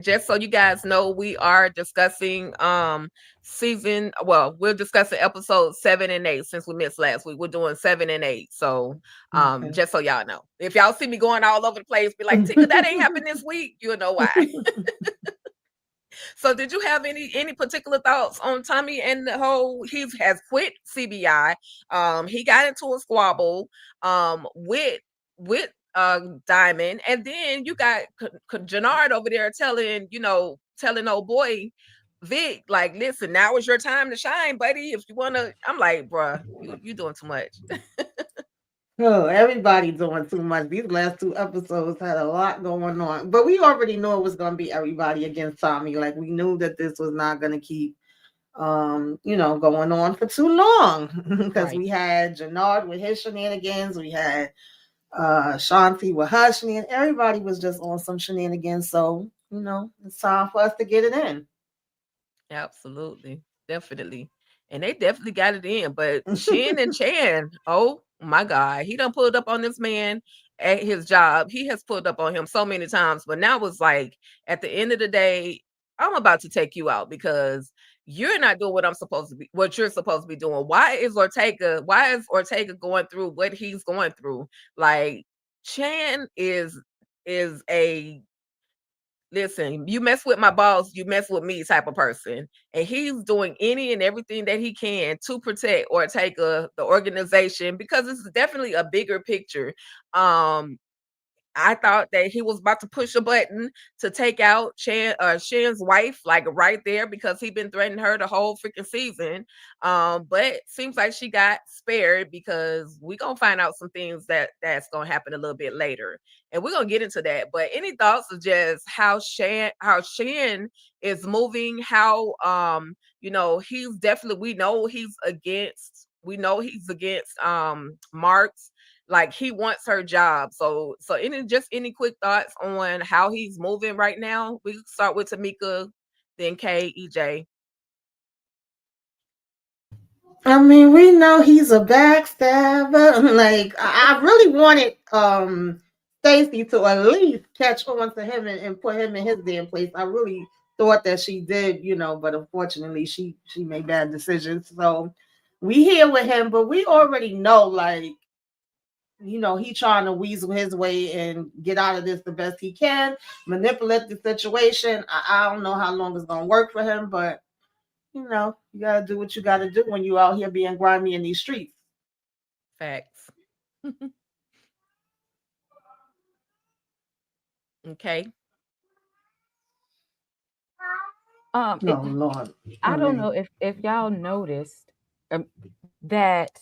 just so you guys know, we are discussing we're discussing episodes 7 and 8 since we missed last week. We're doing 7 and 8. So Okay. just so y'all know. If y'all see me going all over the place, be like, Tika, that ain't happened this week, you'll know why. So did you have any particular thoughts on Tommy and the whole he has quit CBI? He got into a squabble with Diamond, and then you got Jannard over there telling old boy Vic, like, listen, now is your time to shine, buddy. If you wanna, I'm like, bruh, you doing too much. Oh, everybody doing too much. These last two episodes had a lot going on. But we already knew it was gonna be everybody against Tommy. Like we knew that this was not gonna keep going on for too long. Because Right. we had Jannard with his shenanigans, we had Shanti with her shenanigans. Everybody was just on some shenanigans. So, it's time for us to get it in. Absolutely. Definitely. And they definitely got it in. But Shin and Chan, oh my God, he done pulled up on this man at his job. He has pulled up on him so many times. But now it's like, at the end of the day, I'm about to take you out because you're not doing what you're supposed to be doing. Why is Ortega going through what he's going through? Like, Chan is a listen, you mess with my boss, you mess with me type of person. And he's doing any and everything that he can to protect Ortega, the organization, because it's definitely a bigger picture. Um, I thought that he was about to push a button to take out Shan's wife, like right there, because he been threatening her the whole freaking season. But seems like she got spared because we gonna find out some things that's gonna happen a little bit later, and we're gonna get into that. But any thoughts of just how Shan is moving? How he's definitely we know he's against Marks, like he wants her job. So any quick thoughts on how he's moving right now? We can start with Tamika, then KEJ. I mean, we know he's a backstabber. Like, I really wanted Stacy to at least catch on to him and put him in his damn place. I really thought that she did, but unfortunately she made bad decisions. So we here with him, but we already know, like, he trying to weasel his way and get out of this the best he can, manipulate the situation. I don't know how long it's gonna work for him, but you gotta do what you gotta do when you out here being grimy in these streets. Facts. Okay. No, Lord. I don't Okay. know if y'all noticed um, that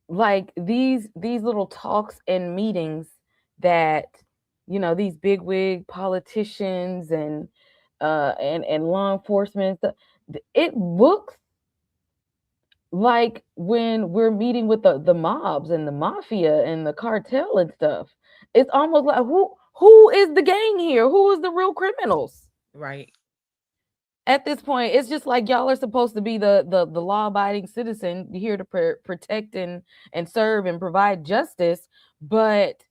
like these little talks and meetings that these bigwig politicians and law enforcement it looks like when we're meeting with the mobs and the mafia and the cartel and stuff. It's almost like who is the gang here? Who is the real criminals? Right. At this point, it's just like y'all are supposed to be the law-abiding citizen here to protect and serve and provide justice. But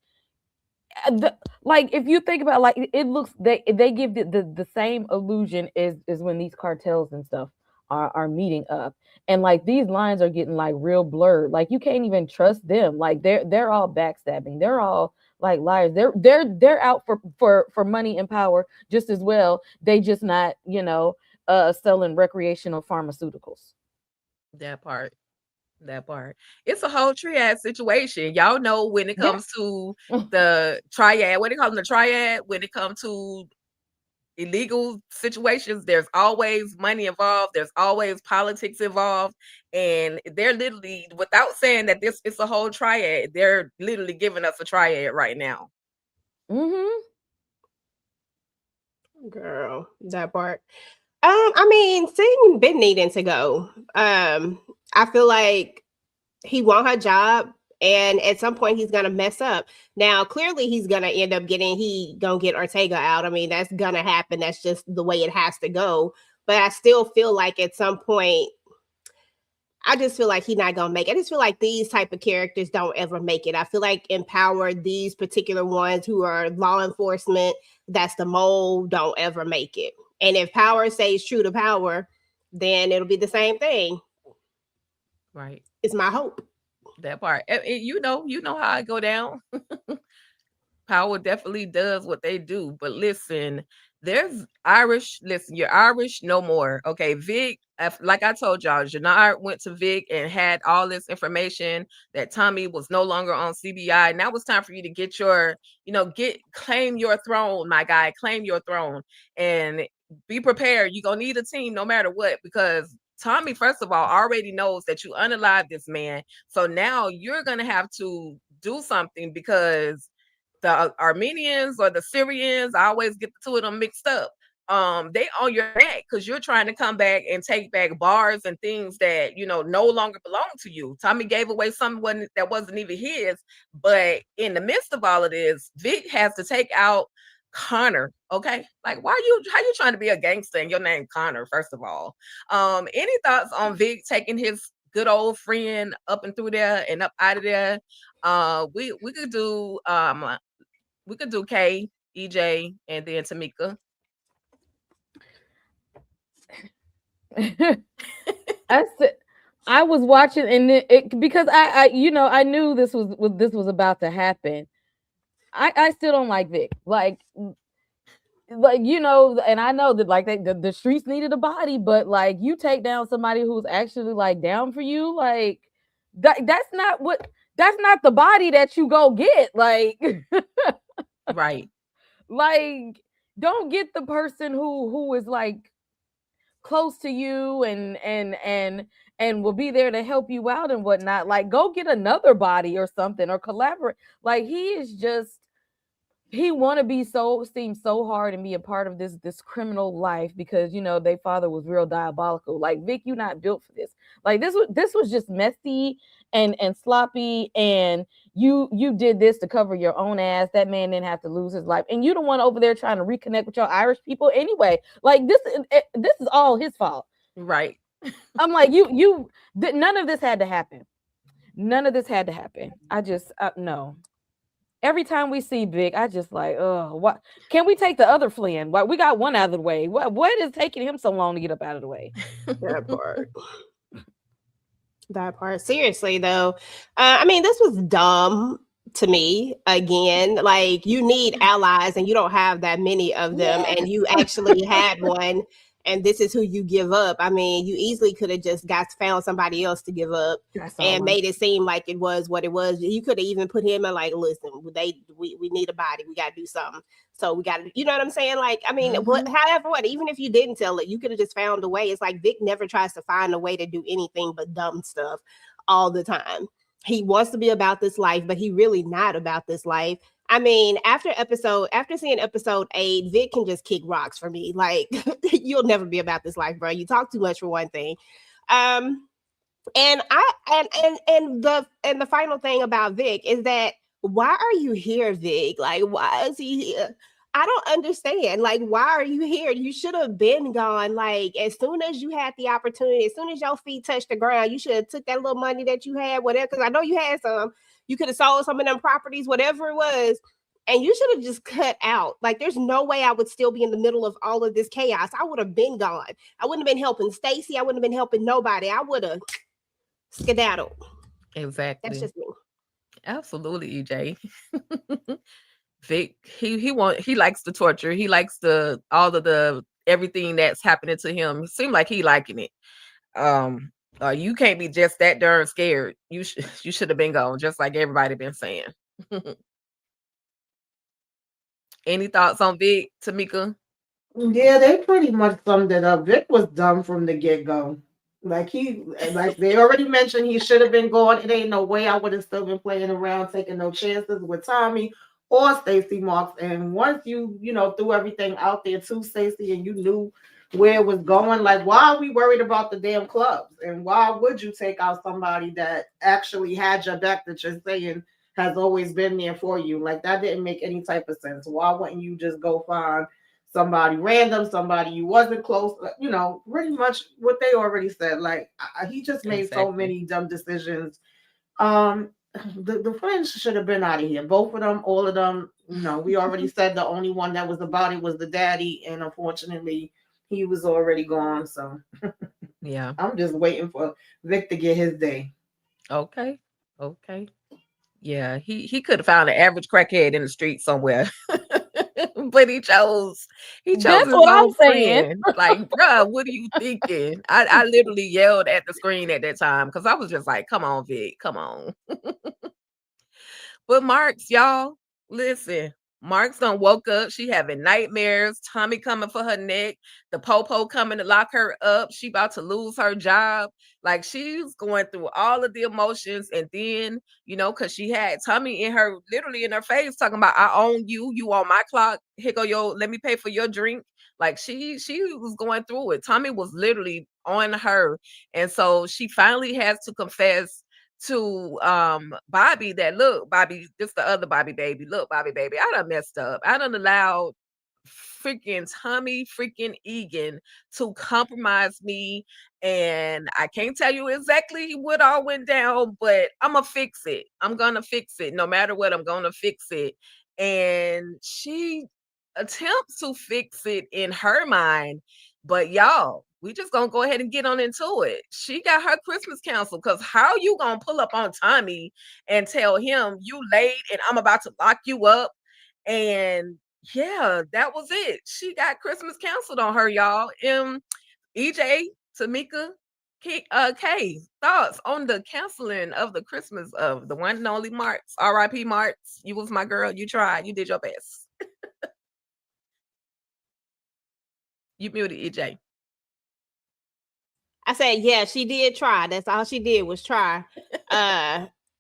like if you think about, like, it looks, they give the same illusion is when these cartels and stuff are meeting up, and like these lines are getting like real blurred. Like you can't even trust them. Like they're all backstabbing, they're all like liars. They're out for money and power just as well. They just not selling recreational pharmaceuticals. That part. That part. It's a whole triad situation. Y'all know when it Yeah. comes to the triad, what they call them, the triad, when it comes to illegal situations, there's always money involved, there's always politics involved, and they're literally, without saying that this is a whole triad, they're literally giving us a triad right now. Mm-hmm. Girl, that part. I mean, Satan been needing to go. I feel like he want her job, and at some point he's gonna mess up. Now, clearly, he's gonna end up gonna get Ortega out. I mean, that's gonna happen. That's just the way it has to go. But I still feel like at some point I just feel like he's not gonna make it. I just feel like these type of characters don't ever make it. I feel like Empower, these particular ones who are law enforcement, that's the mold, don't ever make it. And if Power stays true to Power, then it'll be the same thing. Right. It's my hope. That part. You know how I go down. Power definitely does what they do. But listen, there's Irish. Listen, you're Irish no more. Okay, Vic, like I told y'all, Janard went to Vic and had all this information that Tommy was no longer on CBI. Now it's time for you to get your, claim your throne, my guy, claim your throne, and be prepared. You're gonna need a team no matter what, because Tommy, first of all, already knows that you unalived this man. So now you're gonna have to do something, because the Armenians or the Syrians, I always get the two of them mixed up. They on your neck because you're trying to come back and take back bars and things that no longer belong to you. Tommy gave away someone that wasn't even his, but in the midst of all of this, Vic has to take out Connor. Okay, like how you trying to be a gangster and your name Connor? First of all, any thoughts on Vic taking his good old friend up and through there and up out of there? We could do K, EJ, and then Tamika. I was watching, and it because I knew this was about to happen. I still don't like Vic. Like and I know that like the streets needed a body, but like you take down somebody who's actually like down for you, like that's not the body that you go get. Like Right. Like don't get the person who is like close to you and will be there to help you out and whatnot. Like go get another body or something, or collaborate. Like he want to seem so hard and be a part of this criminal life because their father was real diabolical. Like Vic, you not built for this. Like this was just messy and sloppy, and you did this to cover your own ass. That man didn't have to lose his life, and you the one over there trying to reconnect with your Irish people anyway. Like this is all his fault. Right. I'm like none of this had to happen. None of this had to happen. I just no. Every time we see Vic, I just like, oh, what? Can we take the other Flynn? What? We got one out of the way. What is taking him so long to get up out of the way? That part. That part. Seriously, though, I mean, this was dumb to me. Again, like you need allies, and you don't have that many of them, and you actually had one. And this is who you give up. I mean, you easily could have just found somebody else to give up and made it seem like it was what it was. You could have even put him in like, listen, we need a body. We got to do something. So we got to, you know what I'm saying? Like, I mean, however, even if you didn't tell it, you could have just found a way. It's like Vic never tries to find a way to do anything but dumb stuff all the time. He wants to be about this life, but he really not about this life. I mean, after seeing episode 8, Vic can just kick rocks for me. Like, you'll never be about this life, bro. You talk too much for one thing. And the final thing about Vic is that why are you here, Vic? Like, why is he here? I don't understand. Like, why are you here? You should have been gone. Like, as soon as you had the opportunity, as soon as your feet touched the ground, you should have took that little money that you had, whatever. Because I know you had some. You could have sold some of them properties, whatever it was, and you should have just cut out. Like, there's no way I would still be in the middle of all of this chaos. I would have been gone. I wouldn't have been helping Stacy. I wouldn't have been helping nobody. I would have skedaddled. Exactly. That's just me. Absolutely, EJ. Vic, he likes the torture. He likes all of the everything that's happening to him. It seems like he liking it. You can't be just that darn scared. You should have been gone, just like everybody been saying. Any thoughts on Vic, Tamika? Yeah, they pretty much summed it up. Vic was dumb from the get-go. Like they already mentioned, he should have been gone. It ain't no way I would have still been playing around, taking no chances with Tommy or Stacey Marks. And once you threw everything out there to Stacey and you knew where it was going, like, why are we worried about the damn clubs? And why would you take out somebody that actually had your back, that you're saying has always been there for you? Like, that didn't make any type of sense. Why wouldn't you just go find somebody random, somebody you wasn't close, pretty much what they already said. Like he just made so Exactly. many dumb decisions. Um, the friends should have been out of here. Both of them, all of them. We already said the only one that was about it was the daddy, and unfortunately, he was already gone. So Yeah. I'm just waiting for Vic to get his day. Okay. Okay. Yeah. He could have found an average crackhead in the street somewhere. But he chose That's his what I'm own saying. friend. Like, bruh, what are you thinking? I literally yelled at the screen at that time because I was just like, come on, Vic, come on. But Marks, y'all, listen. Marks done woke up. She having nightmares. Tommy coming for her neck. The popo coming to lock her up. She about to lose her job. Like she's going through all of the emotions. And then, because she had Tommy literally in her face, talking about, I own you. You on my clock. Here go let me pay for your drink. Like she was going through it. Tommy was literally on her. And so she finally has to confess to Bobby that, look, Bobby, this the other Bobby baby. Look, Bobby baby, I done messed up. I done allowed freaking Tommy freaking Egan to compromise me. And I can't tell you exactly what all went down, but I'm gonna fix it. I'm gonna fix it. No matter what, I'm gonna fix it. And she attempts to fix it in her mind, but y'all, we just gonna go ahead and get on into it. She got her Christmas canceled because how you gonna pull up on Tommy and tell him you late and I'm about to lock you up? And yeah, that was it. She got Christmas canceled on her, y'all. EJ, Tamika, K, thoughts on the canceling of the Christmas of the one and only Marks. R.I.P. Marks. You was my girl. You tried. You did your best. You muted, EJ. I said, yeah, she did try. That's all she did was try.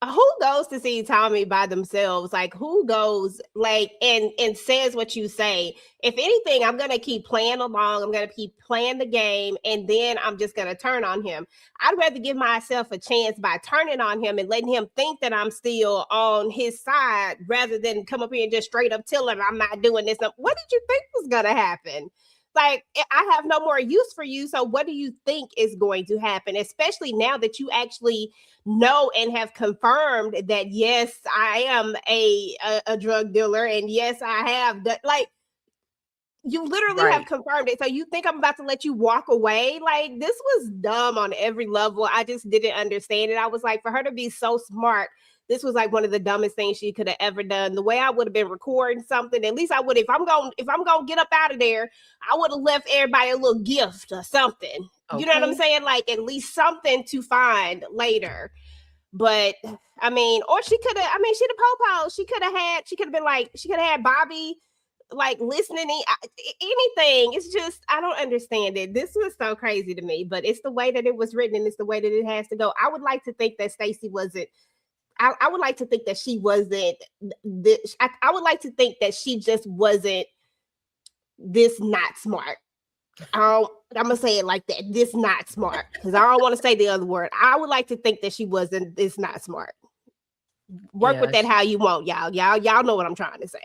Who goes to see Tommy by themselves? Like, who goes and says what you say? If anything, I'm gonna keep playing along. I'm gonna keep playing the game, and then I'm just gonna turn on him. I'd rather give myself a chance by turning on him and letting him think that I'm still on his side, rather than come up here and just straight up tell him I'm not doing this. What did you think was gonna happen? Like, I have no more use for you. So what do you think is going to happen? Especially now that you actually know and have confirmed that, yes, I am a drug dealer. And yes, I have like, you literally have confirmed it. So you think I'm about to let you walk away? Like, this was dumb on every level. I just didn't understand it. I was like, for her to be so smart, this was like one of the dumbest things she could have ever done. The way I would have been recording something, at least I would, if I'm going to get up out of there, I would have left everybody a little gift or something. Okay. You know what I'm saying? Like, at least something to find later. But I mean, or she could have, she the popo. She could have been like, she could have had Bobby like listening, anything. It's just, I don't understand it. This was so crazy to me, but it's the way that it was written and it's the way that it has to go. I would like to think that Stacey wasn't, I would like to think that she wasn't this. I would like to think that she just wasn't this not smart. I'm gonna say it like that. This not smart, because I don't want to say the other word. I would like to think that she wasn't this not smart. Work with that how you want, y'all. Y'all know what I'm trying to say.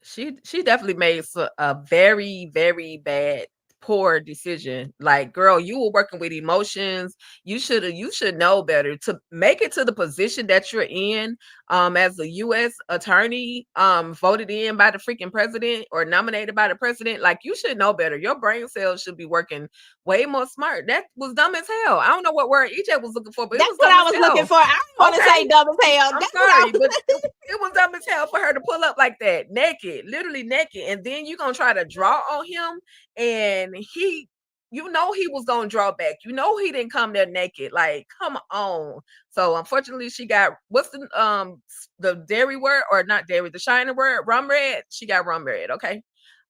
She definitely made a very, very bad, poor decision. Like, girl, you were working with emotions. You should know better to make it to the position that you're in as a U.S. attorney, voted in by the freaking president or nominated by the president. Like, you should know better. Your brain cells should be working way more smart. That was dumb as hell. I don't know what word EJ was looking for, but that's it was what dumb I was looking for. I don't want to say dumb as hell. I'm sorry, but it was dumb as hell for her to pull up like that, naked, literally naked, and then you're gonna try to draw on him, and he was gonna draw back. He didn't come there naked. Like, come on. So unfortunately, she got, what's the dairy word, or not dairy, the shiny word, rum red. She got rum red. Okay.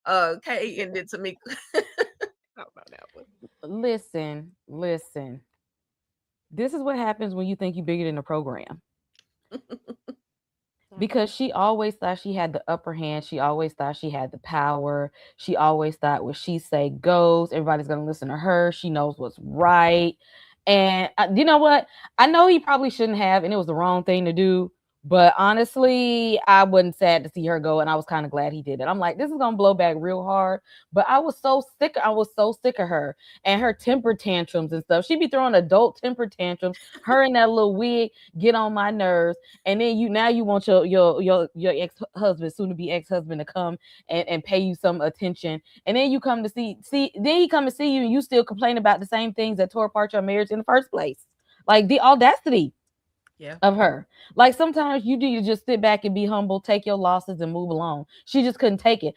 Kay, and then Tamika. Listen. This is what happens when you think you're bigger than the program. Because she always thought she had the upper hand. She always thought she had the power. She always thought what she say goes. Everybody's going to listen to her. She knows what's right. And you know what? I know he probably shouldn't have, and it was the wrong thing to do. But honestly, I wasn't sad to see her go, and I was kind of glad he did it. I'm like, this is gonna blow back real hard. But I was so sick. I was so sick of her and her temper tantrums and stuff. She be throwing adult temper tantrums. Her and that little wig get on my nerves. And then you want your ex husband, soon to be ex husband, to come and pay you some attention. And then you come to see then he come to see you, and you still complain about the same things that tore apart your marriage in the first place. Like the audacity Yeah. of her. Like sometimes you do, you just sit back and be humble, take your losses and move along. She just couldn't take it.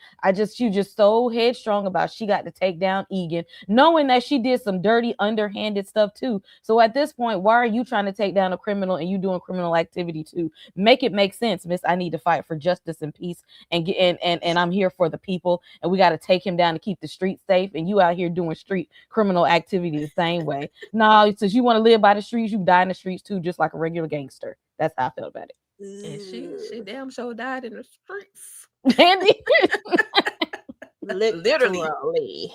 She just so headstrong about she got to take down Egan, knowing that she did some dirty, underhanded stuff too. So at this point, why are you trying to take down a criminal and you doing criminal activity too? Make it make sense, miss. I need to fight for justice and peace and get and I'm here for the people, and we got to take him down to keep the streets safe. And you out here doing street criminal activity the same way. No, since you want to live by the streets, you die in the streets too, just like a regular gangster. That's how I feel about it. And she damn sure died in the streets. Andy. Literally. Literally.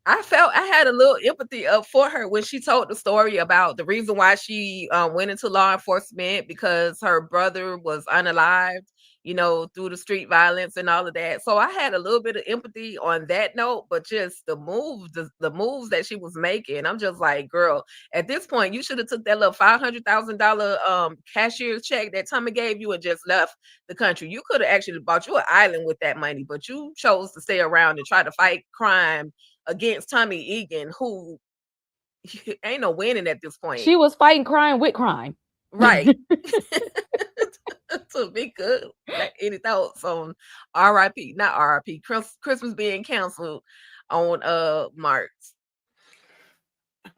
I had a little empathy for her when she told the story about the reason why she went into law enforcement, because her brother was unalived, through the street violence and all of that. So I had a little bit of empathy on that note, but just the moves that she was making, I'm just like, girl, at this point, you should have took that little $500,000 cashier's check that Tommy gave you and just left the country. You could have actually bought you an island with that money, but you chose to stay around and try to fight crime against Tommy Egan, who ain't no winning at this point. She was fighting crime with crime. Right. To be good. Any thoughts on RIP, not RIP, Christmas being canceled on March?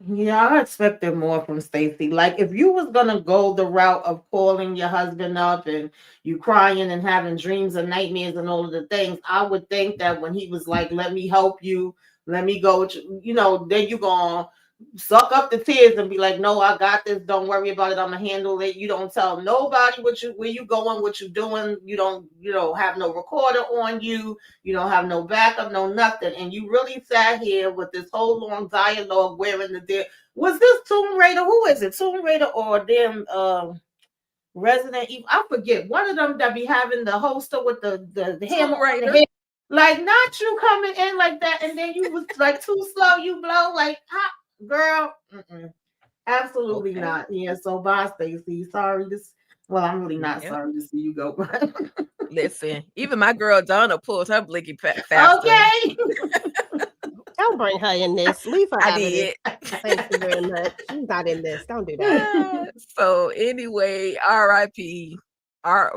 Yeah, I expected more from Stacey. Like, if you was gonna go the route of calling your husband up and you crying and having dreams and nightmares and all of the things, I would think that when he was like, "Let me help you, let me go," with you, then you gonna suck up the tears and be like, "No, I got this. Don't worry about it. I'm gonna handle it." You don't tell nobody where you going, what you doing. You don't have no recorder on you. You don't have no backup, no nothing. And you really sat here with this whole long dialogue wearing was this Tomb Raider? Who is it? Tomb Raider or them Resident Evil? I forget. One of them that be having the holster with the hammer on the head. Like, not you coming in like that, and then you was like too slow. You blow like hot. Girl, absolutely not. Yeah, so bye, Stacey. Sorry, I'm really not sorry to see you go. Listen, even my girl Donna pulled her blicky faster. Okay. Don't bring her in this. Leave her out of did. this. Thank you very much. She's not in this. Don't do that. So anyway, RIP.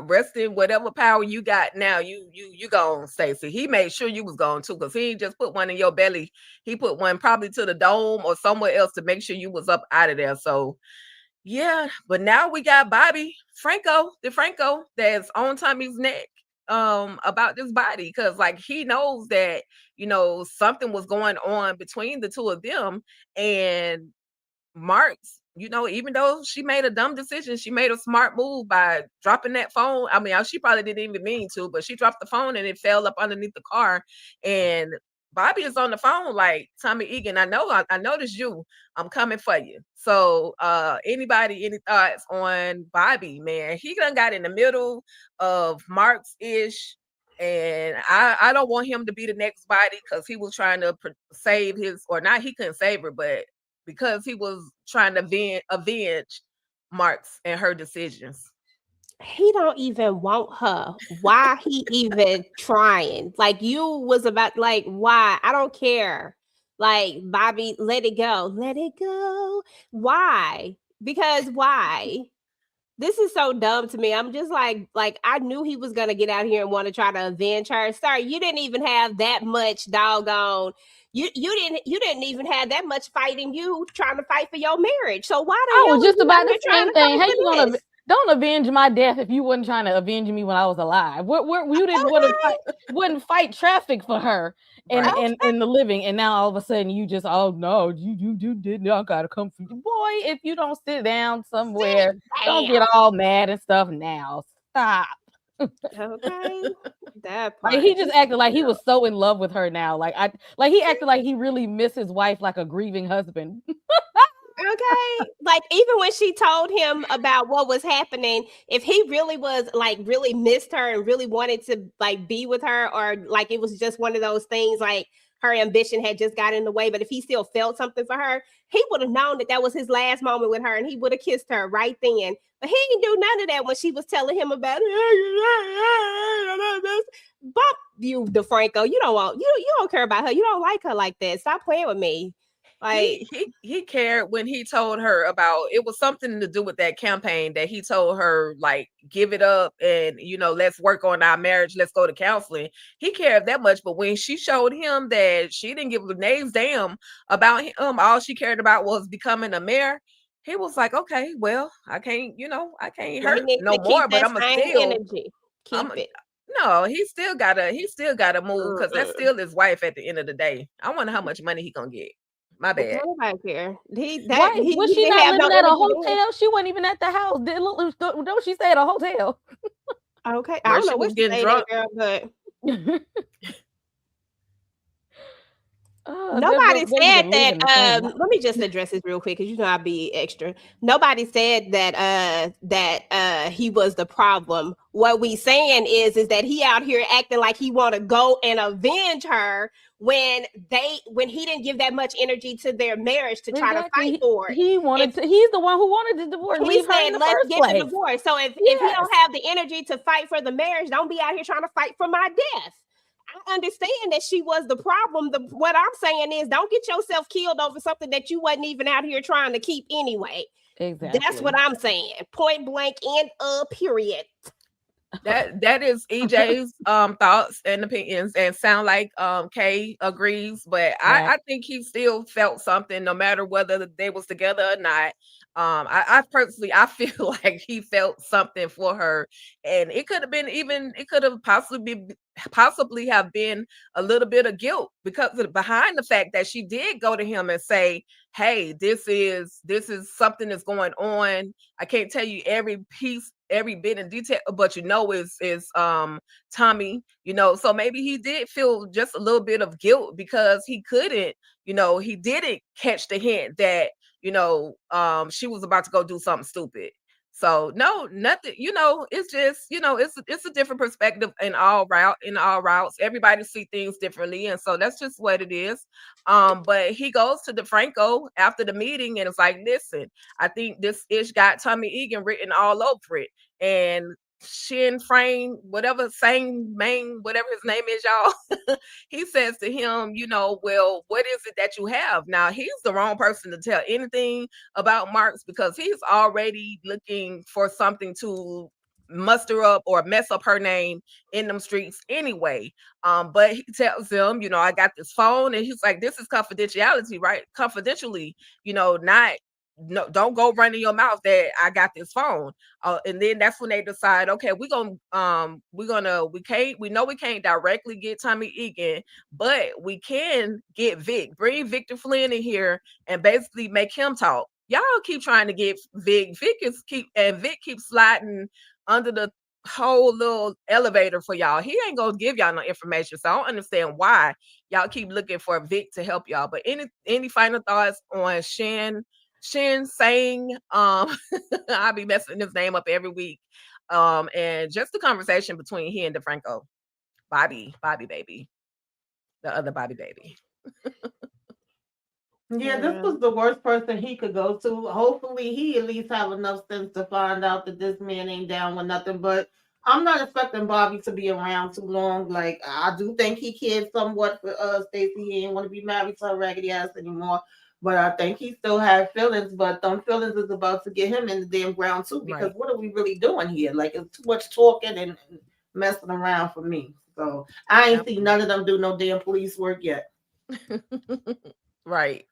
Rest in whatever power you got now. You gone, Stacey. He made sure you was gone too, because he ain't just put one in your belly. He put one probably to the dome or somewhere else to make sure you was up out of there. So yeah, but now we got Bobby DeFranco that's on Tommy's neck about this body, because like he knows that something was going on between the two of them. And Marks, even though she made a dumb decision, she made a smart move by dropping that phone. I mean, she probably didn't even mean to, but she dropped the phone and it fell up underneath the car. And Bobby is on the phone like, "Tommy Egan, I noticed you. I'm coming for you." So any thoughts on Bobby, man? He done got in the middle of Marks-ish. And I don't want him to be the next body, because he was trying to save his, or not, he couldn't save her, but because he was trying to avenge Marks and her decisions. He don't even want her. Why he even trying? Like, you was about, like, why? I don't care. Like, Bobby, let it go. Let it go. Why? Because why? This is so dumb to me. I'm just like I knew he was gonna get out here and want to try to avenge her. Sorry, you didn't even have that much doggone. You didn't even have that much fight in you trying to fight for your marriage. So why I was just about the same thing. Hey, you gonna don't avenge my death if you wasn't trying to avenge me when I was alive. You didn't wouldn't fight traffic for her and in the living, and now all of a sudden you just, oh no, you did not gotta come for you. Boy, if you don't sit down somewhere, don't get all mad and stuff now. Stop. Okay. That part. Like, he just acted like he was so in love with her now. He acted like he really missed his wife like a grieving husband. Okay. Like, even when she told him about what was happening, if he really was like really missed her and really wanted to like be with her, or like it was just one of those things like her ambition had just got in the way, but if he still felt something for her, he would have known that that was his last moment with her and he would have kissed her right then. But he didn't do none of that when she was telling him about it. Bump you, DeFranco. You don't care about her. You don't like her like that. Stop playing with me. Like, he cared when he told her about, it was something to do with that campaign that he told her, like, give it up and, you know, let's work on our marriage, let's go to counseling. He cared that much. But when she showed him that she didn't give a name's damn about him, all she cared about was becoming a mayor, he was like, okay, well, I can't he hurt needs no to keep more, but that I'm same still energy. I'm Keep it. no, he still gotta move, because that's still his wife at the end of the day. I wonder how much money he gonna get. My bad. Don't nobody care. He Was she didn't not have no living at a energy hotel? She wasn't even at the house. Don't she stay at a hotel? then. Okay, I Where don't she know was what she getting stayed drunk. at, girl, but There's nobody a said reason to that. change. Let me just address this real quick because you know I'll be extra. Nobody said that he was the problem. What we saying is that he out here acting like he want to go and avenge her when he didn't give that much energy to their marriage to try to fight Exactly. for it. He's the one who wanted the divorce, He leave her said, in the let's first get the place. divorce. So if he Yes. don't have the energy to fight for the marriage, don't be out here trying to fight for my death. I understand that she was the problem. What I'm saying is don't get yourself killed over something that you wasn't even out here trying to keep anyway. Exactly. That's what I'm saying. Point blank and period. That is EJ's thoughts and opinions, and sound like Kay agrees, but I think he still felt something no matter whether they was together or not. I personally, I feel like he felt something for her, and it could have possibly have been a little bit of guilt because behind the fact that she did go to him and say, hey, this is something that's going on. I can't tell you every bit in detail, but is Tommy, so maybe he did feel just a little bit of guilt because he couldn't, he didn't catch the hint that, she was about to go do something stupid. So no, nothing, it's just, it's a different perspective in all routes. Everybody see things differently. And so that's just what it is. But he goes to DeFranco after the meeting and it's like, listen, I think this ish got Tommy Egan written all over it. And Shin Frame, whatever his name is, y'all, he says to him, well, what is it that you have? Now, he's the wrong person to tell anything about Marks because he's already looking for something to muster up or mess up her name in them streets anyway. But he tells them, I got this phone, and he's like, this is confidentiality, right? Confidentially, no, don't go running your mouth that I got this phone. And then that's when they decide, okay, we know we can't directly get Tommy Egan, but we can get Vic. Bring Victor Flynn in here and basically make him talk. Y'all keep trying to get Vic. Vic keeps sliding under the whole little elevator for y'all. He ain't gonna give y'all no information. So I don't understand why y'all keep looking for Vic to help y'all. But any final thoughts on Shin saying, I'll be messing his name up every week. And just the conversation between he and DeFranco. Bobby baby. The other Bobby baby. Yeah, this was the worst person he could go to. Hopefully, he at least have enough sense to find out that this man ain't down with nothing. But I'm not expecting Bobby to be around too long. Like, I do think he cared somewhat for Stacey. He didn't want to be married to her raggedy ass anymore. But I think he still had feelings. But them feelings is about to get him in the damn ground too. Because What are we really doing here? Like, it's too much talking and messing around for me. So I ain't seen none of them do no damn police work yet. Right.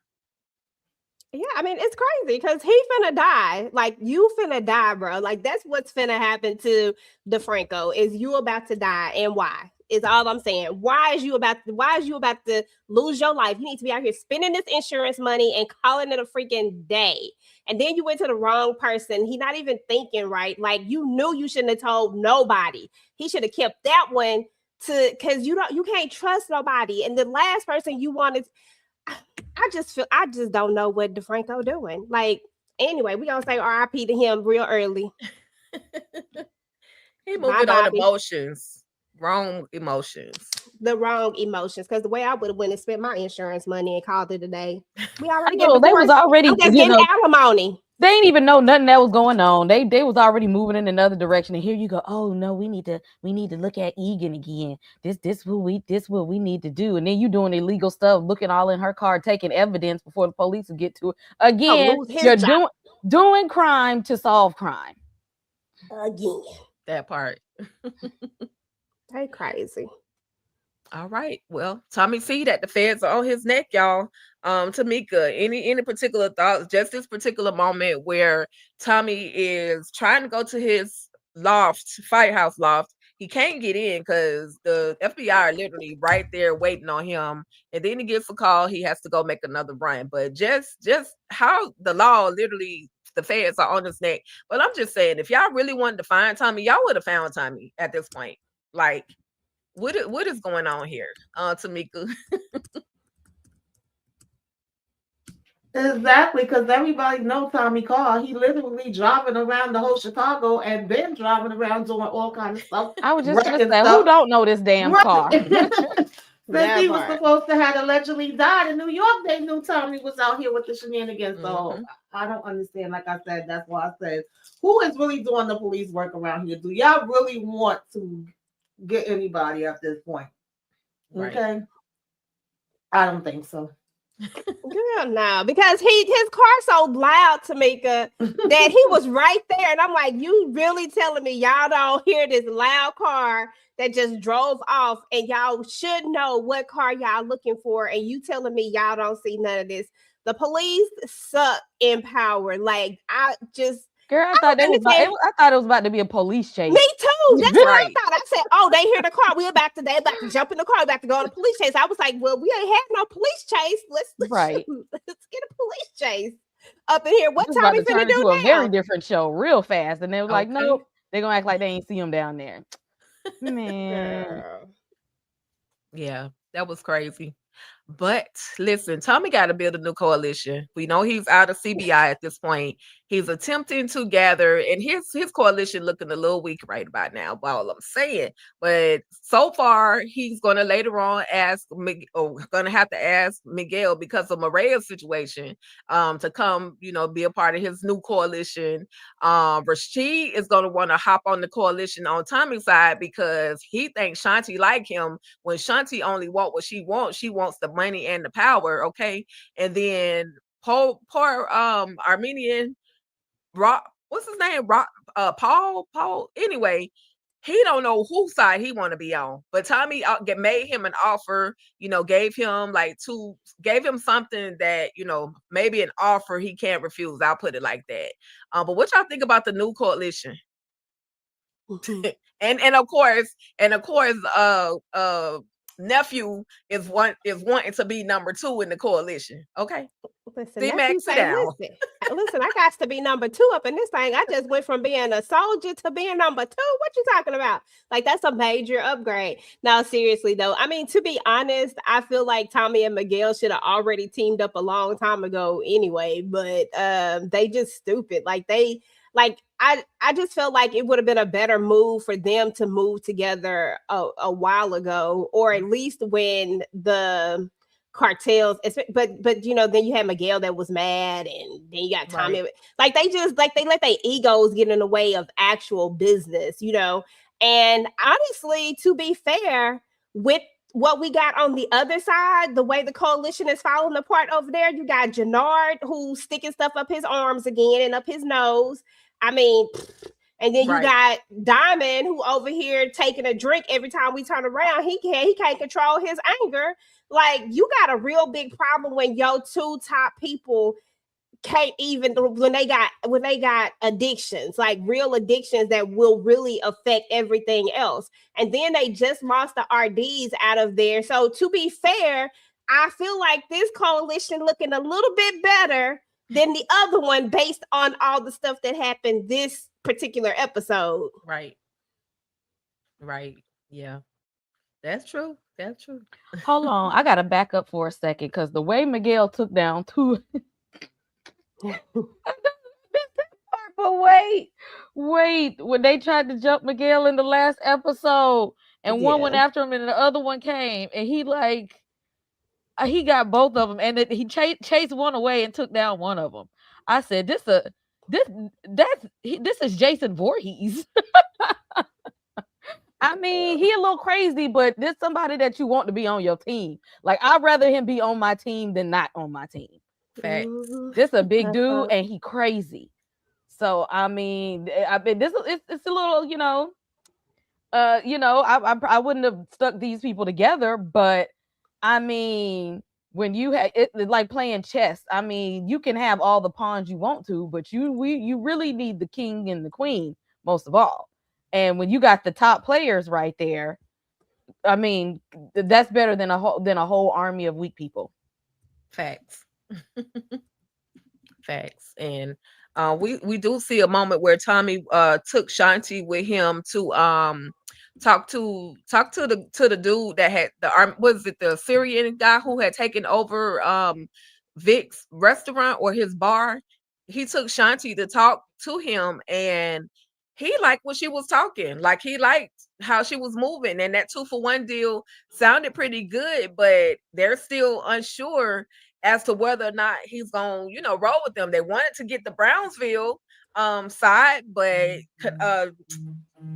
Yeah, I mean, it's crazy because he finna die. Like, you finna die, bro. Like, that's what's finna happen to DeFranco is you about to die. And why? Is all I'm saying. Why is you about to lose your life? You need to be out here spending this insurance money and calling it a freaking day. And then you went to the wrong person. He not even thinking right. Like, you knew you shouldn't have told nobody. He should have kept that one because you can't trust nobody. And the last person you wanted, I just don't know what DeFranco doing. Like, anyway, we gonna say R.I.P. to him real early. He Bye, moving on Bobby. emotions, wrong emotions. The wrong emotions. Because the way I would have went and spent my insurance money and called it a day. We already No, get they was divorced. already, I'm just you getting know, alimony. they ain't even know nothing that was going on. They was already moving in another direction. And here you go. Oh no, we need to look at Egan again. This what we need to do. And then you doing illegal stuff, looking all in her car, taking evidence before the police will get to it. Again, Lose his you're job doing crime to solve crime. again. That part. They crazy. All right. Well, Tommy see that the feds are on his neck, y'all. Tamika, any particular thoughts? Just this particular moment where Tommy is trying to go to his firehouse loft. He can't get in because the FBI are literally right there waiting on him. And then he gets a call. He has to go make another run. But just how the law literally, the feds are on his neck. But I'm just saying, if y'all really wanted to find Tommy, y'all would have found Tommy at this point. Like, what is going on here, Tamika? Exactly, because everybody knows Tommy Carr. He literally driving around the whole Chicago and been driving around doing all kinds of stuff. I was just gonna wrecking say, who stuff. don't know this damn car? Since he was supposed to have allegedly died in New York, they knew Tommy was out here with the shenanigans. So I don't understand. Like I said, that's why I said, who is really doing the police work around here? Do y'all really want to get anybody at this point? Right. Okay. I don't think so. Girl, no, because his car so loud, Tamika, that he was right there, and I'm like, you really telling me y'all don't hear this loud car that just drove off, and y'all should know what car y'all looking for, and you telling me y'all don't see none of this? The police suck in power. Like, I just. Girl, I thought it was about to be a police chase. Me too. That's what Right. I thought. I said, "Oh, they hear the car. They about to jump in the car. We about to go on a police chase." I was like, "Well, we ain't had no police chase. Let's Right. let's get a police chase up in here. What It's time about we to turn finna do into a now?" very different show real fast. And they were like, Okay. nope. They're gonna act like they ain't see him down there. Man. Girl. Yeah, that was crazy. But listen, Tommy got to build a new coalition. We know he's out of CBI at this point. He's attempting to gather, and his coalition looking a little weak right about now. All I'm saying, but so far he's going to later on going to have to ask Miguel because of Maria's situation, to come, be a part of his new coalition. Rashid is going to want to hop on the coalition on Tommy's side because he thinks Shanti like him when Shanti only wants what she wants. She wants the money and the power, okay? And then poor Armenian Rock, what's his name? Paul. Anyway, he don't know whose side he want to be on. But Tommy made him an offer, gave him something that, maybe an offer he can't refuse. I'll put it like that. But what y'all think about the new coalition? and of course, nephew is wanting to be number 2 in the coalition. Okay. Listen, C-Mac, sit down. Listen, I got to be number 2 up in this thing. I just went from being a soldier to being number 2. What you talking about? Like, that's a major upgrade. Now, seriously though, I mean, to be honest, I feel like Tommy and Miguel should have already teamed up a long time ago anyway, but they just stupid. I just felt like it would have been a better move for them to move together a while ago, or at least when the cartels, but then you had Miguel that was mad, and then you got Tommy. Right. Like, they let their egos get in the way of actual business, and honestly, to be fair, with what we got on the other side, the way the coalition is falling apart over there, you got Jannard who's sticking stuff up his arms again and up his nose. I mean, and then you got Diamond who over here taking a drink every time we turn around. He can't control his anger. Like, you got a real big problem when your 2 top people can't even, when they got addictions, like real addictions that will really affect everything else. And then they just lost the RDs out of there. So to be fair, I feel like this coalition looking a little bit better than the other one based on all the stuff that happened this particular episode. Right. Yeah. That's true. That's true. Hold on, I gotta back up for a second because the way Miguel took down two. But wait, when they tried to jump Miguel in the last episode, and one went Yeah. after him, and the other one came, and he like he got both of them, and he chased one away and took down one of them. I said, this is Jason Voorhees. I mean, he a little crazy, but this somebody that you want to be on your team. Like, I'd rather him be on my team than not on my team. Facts. This a big dude, and he crazy. So I mean, it's a little, I wouldn't have stuck these people together, but I mean, when you have it like playing chess, I mean, you can have all the pawns you want to, but you really need the king and the queen most of all. And when you got the top players right there, I mean, that's better than a whole army of weak people. Facts. Facts. And we do see a moment where Tommy took Shanti with him to talk to the dude that had the arm. Was it the Syrian guy who had taken over Vic's restaurant or his bar? He took Shanti to talk to him, and he liked what she was talking. Like, he liked how she was moving, and that 2-for-1 deal sounded pretty good, but they're still unsure as to whether or not he's gonna, roll with them. They wanted to get the Brownsville side, but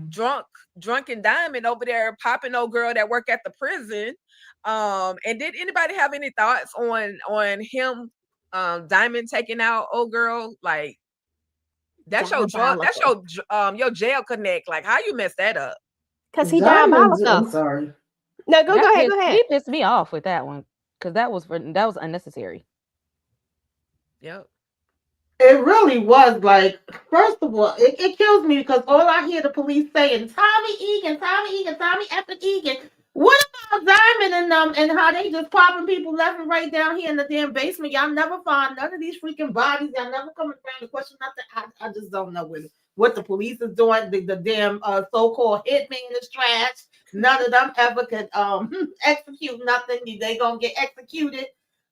drunken Diamond over there popping old girl that work at the prison. And did anybody have any thoughts on him, Diamond taking out old girl? Like, that's your your jail connect. Like, how you mess that up? Because he diabolical. I'm sorry. No, go ahead. He pissed me off with that one because that was unnecessary. Yep. It really was. Like, first of all, it kills me because all I hear the police saying, Tommy Egan, Tommy Epic Egan. What about Diamond and them and how they just popping people left and right down here in the damn basement? Y'all never find none of these freaking bodies. Y'all never come around to question nothing. I just don't know what the police is doing. The damn so-called hitman is trash. None of them ever could execute nothing. They gonna get executed.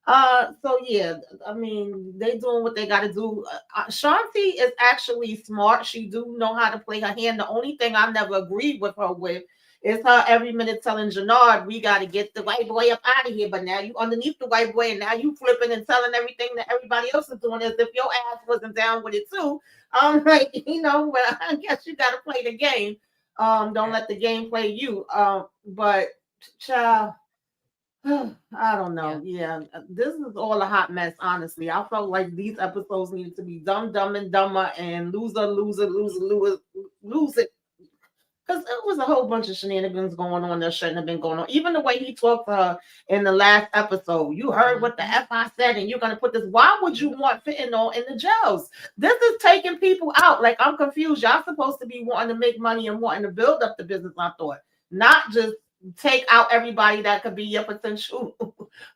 So yeah, I mean, they doing what they got to do. Shanti is actually smart. She do know how to play her hand. The only thing I never agreed with her with is her every minute telling Jannard, we got to get the white boy up out of here. But now you underneath the white boy, and now you flipping and telling everything that everybody else is doing as if your ass wasn't down with it too. Like, well, I guess you got to play the game. Don't let the game play you. But child, I don't know. Yeah, this is all a hot mess, honestly. I felt like these episodes needed to be dumb and dumber and lose it. Because it was a whole bunch of shenanigans going on that shouldn't have been going on. Even the way he talked to her in the last episode. You heard what the F I said, and you're going to put this. Why would you want fentanyl in the jails? This is taking people out. Like, I'm confused. Y'all supposed to be wanting to make money and wanting to build up the business, I thought. Not just take out everybody that could be your potential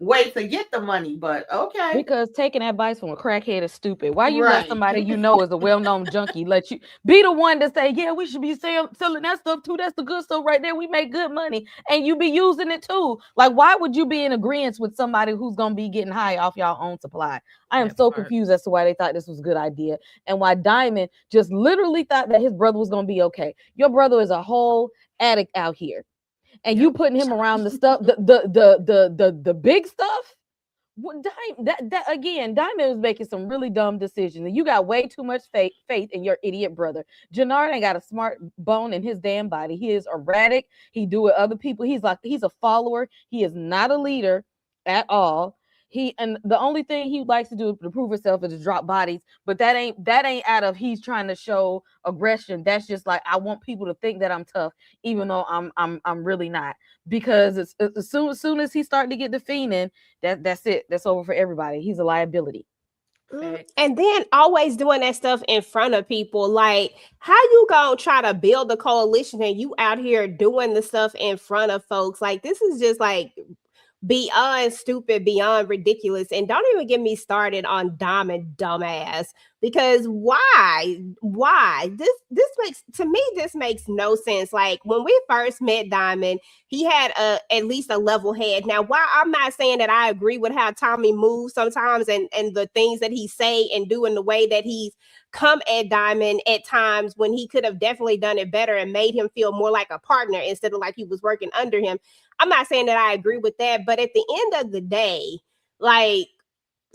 way to get the money. But okay. Because taking advice from a crackhead is stupid. Why you let somebody is a well-known junkie let you be the one to say, yeah, we should be selling that stuff too. That's the good stuff right there. We make good money. And you be using it too. Like, why would you be in agreement with somebody who's going to be getting high off y'all own supply? I am so confused as to why they thought this was a good idea. And why Diamond just literally thought that his brother was going to be okay. Your brother is a whole addict out here. And you putting him around the stuff, the big stuff. Diamond was making some really dumb decisions, and you got way too much faith in your idiot brother. Jannard ain't got a smart bone in his damn body. He is erratic. He do it other people. He's a follower. He is not a leader at all. And the only thing he likes to do to prove himself is to drop bodies, but that ain't out of he's trying to show aggression. That's just like, I want people to think that I'm tough, even though I'm really not. Because as soon as he started to get the fiending, that's it. That's over for everybody. He's a liability. And then always doing that stuff in front of people. Like, how you gonna try to build a coalition and you out here doing the stuff in front of folks? Like, this is just like, beyond stupid, beyond ridiculous. And don't even get me started on Diamond, dumbass. Because why? Why? This makes, to me, this makes no sense. Like when we first met Diamond, he had at least a level head. Now, while I'm not saying that I agree with how Tommy moves sometimes and the things that he say and do in the way that he's come at Diamond at times when he could have definitely done it better and made him feel more like a partner instead of like he was working under him. I'm not saying that I agree with that, but at the end of the day, like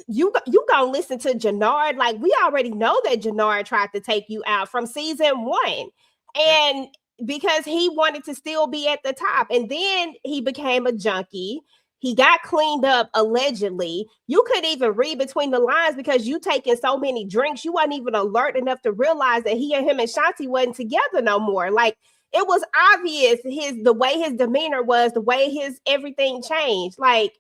you gonna listen to Jannard. Like we already know that Jannard tried to take you out from season 1. And because he wanted to still be at the top. And then he became a junkie. He got cleaned up allegedly. You couldn't even read between the lines because you taking so many drinks. You wasn't even alert enough to realize that him and Shanti wasn't together no more. Like it was obvious the way his demeanor was, the way his everything changed. Like,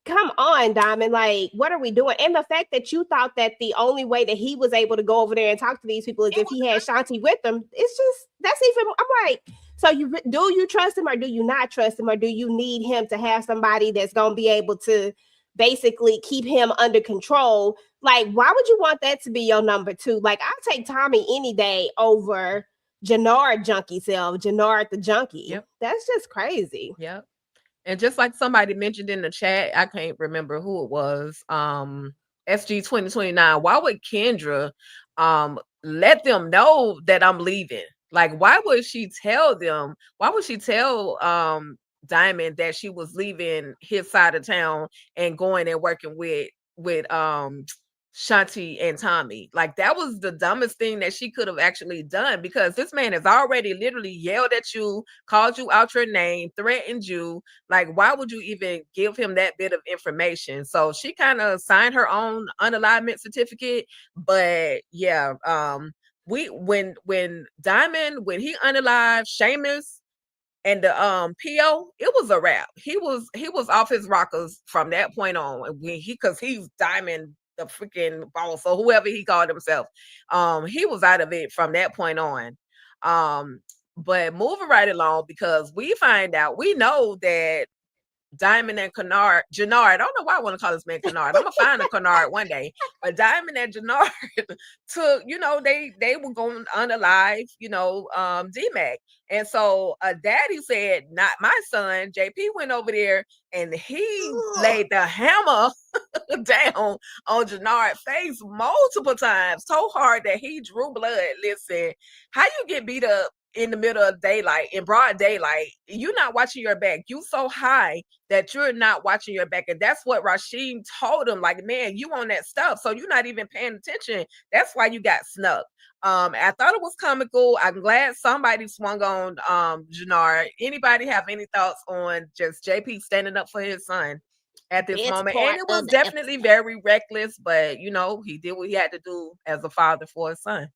come on, Diamond. Like, what are we doing? And the fact that you thought that the only way that he was able to go over there and talk to these people is if he had Shanti with him. It's just, that's even, I'm like, so do you trust him or do you not trust him? Or do you need him to have somebody that's going to be able to basically keep him under control? Like, why would you want that to be your number 2? Like, I'll take Tommy any day over Jannard junkie self, Jannard the junkie. Yep. That's just crazy. Yep. And just like somebody mentioned in the chat, I can't remember who it was. SG 2029. Why would Kendra let them know that I'm leaving? Like, why would she tell them? Why would she tell Diamond that she was leaving his side of town and going and working with Shanti and Tommy? Like, that was the dumbest thing that she could have actually done, because this man has already literally yelled at you, called you out your name, threatened you. Like, why would you even give him that bit of information? So she kind of signed her own unalignment certificate. But yeah, when Diamond, when he unalived Sheamus and the PO, it was a wrap. He was off his rockers from that point on. When because he's Diamond, the freaking boss, or whoever he called himself. He was out of it from that point on. But moving right along, because we know that Diamond and Jannard, I don't know why I want to call this man Kennard. I'm gonna find a Kennard one day. But Diamond and Jannard took, they were going unalive, D-Mac. And so daddy said, not my son. JP went over there and he laid the hammer down on Jannard's face multiple times, so hard that he drew blood. Listen, how you get beat up in the middle of daylight, in broad daylight? You're not watching your back. You so high that you're not watching your back. And that's what Rasheem told him. Like, man, you on that stuff, so you're not even paying attention. That's why you got snuck. I thought it was comical. I'm glad somebody swung on Jannard. Anybody have any thoughts on just JP standing up for his son at this moment? And it was definitely very reckless, but he did what he had to do as a father for his son.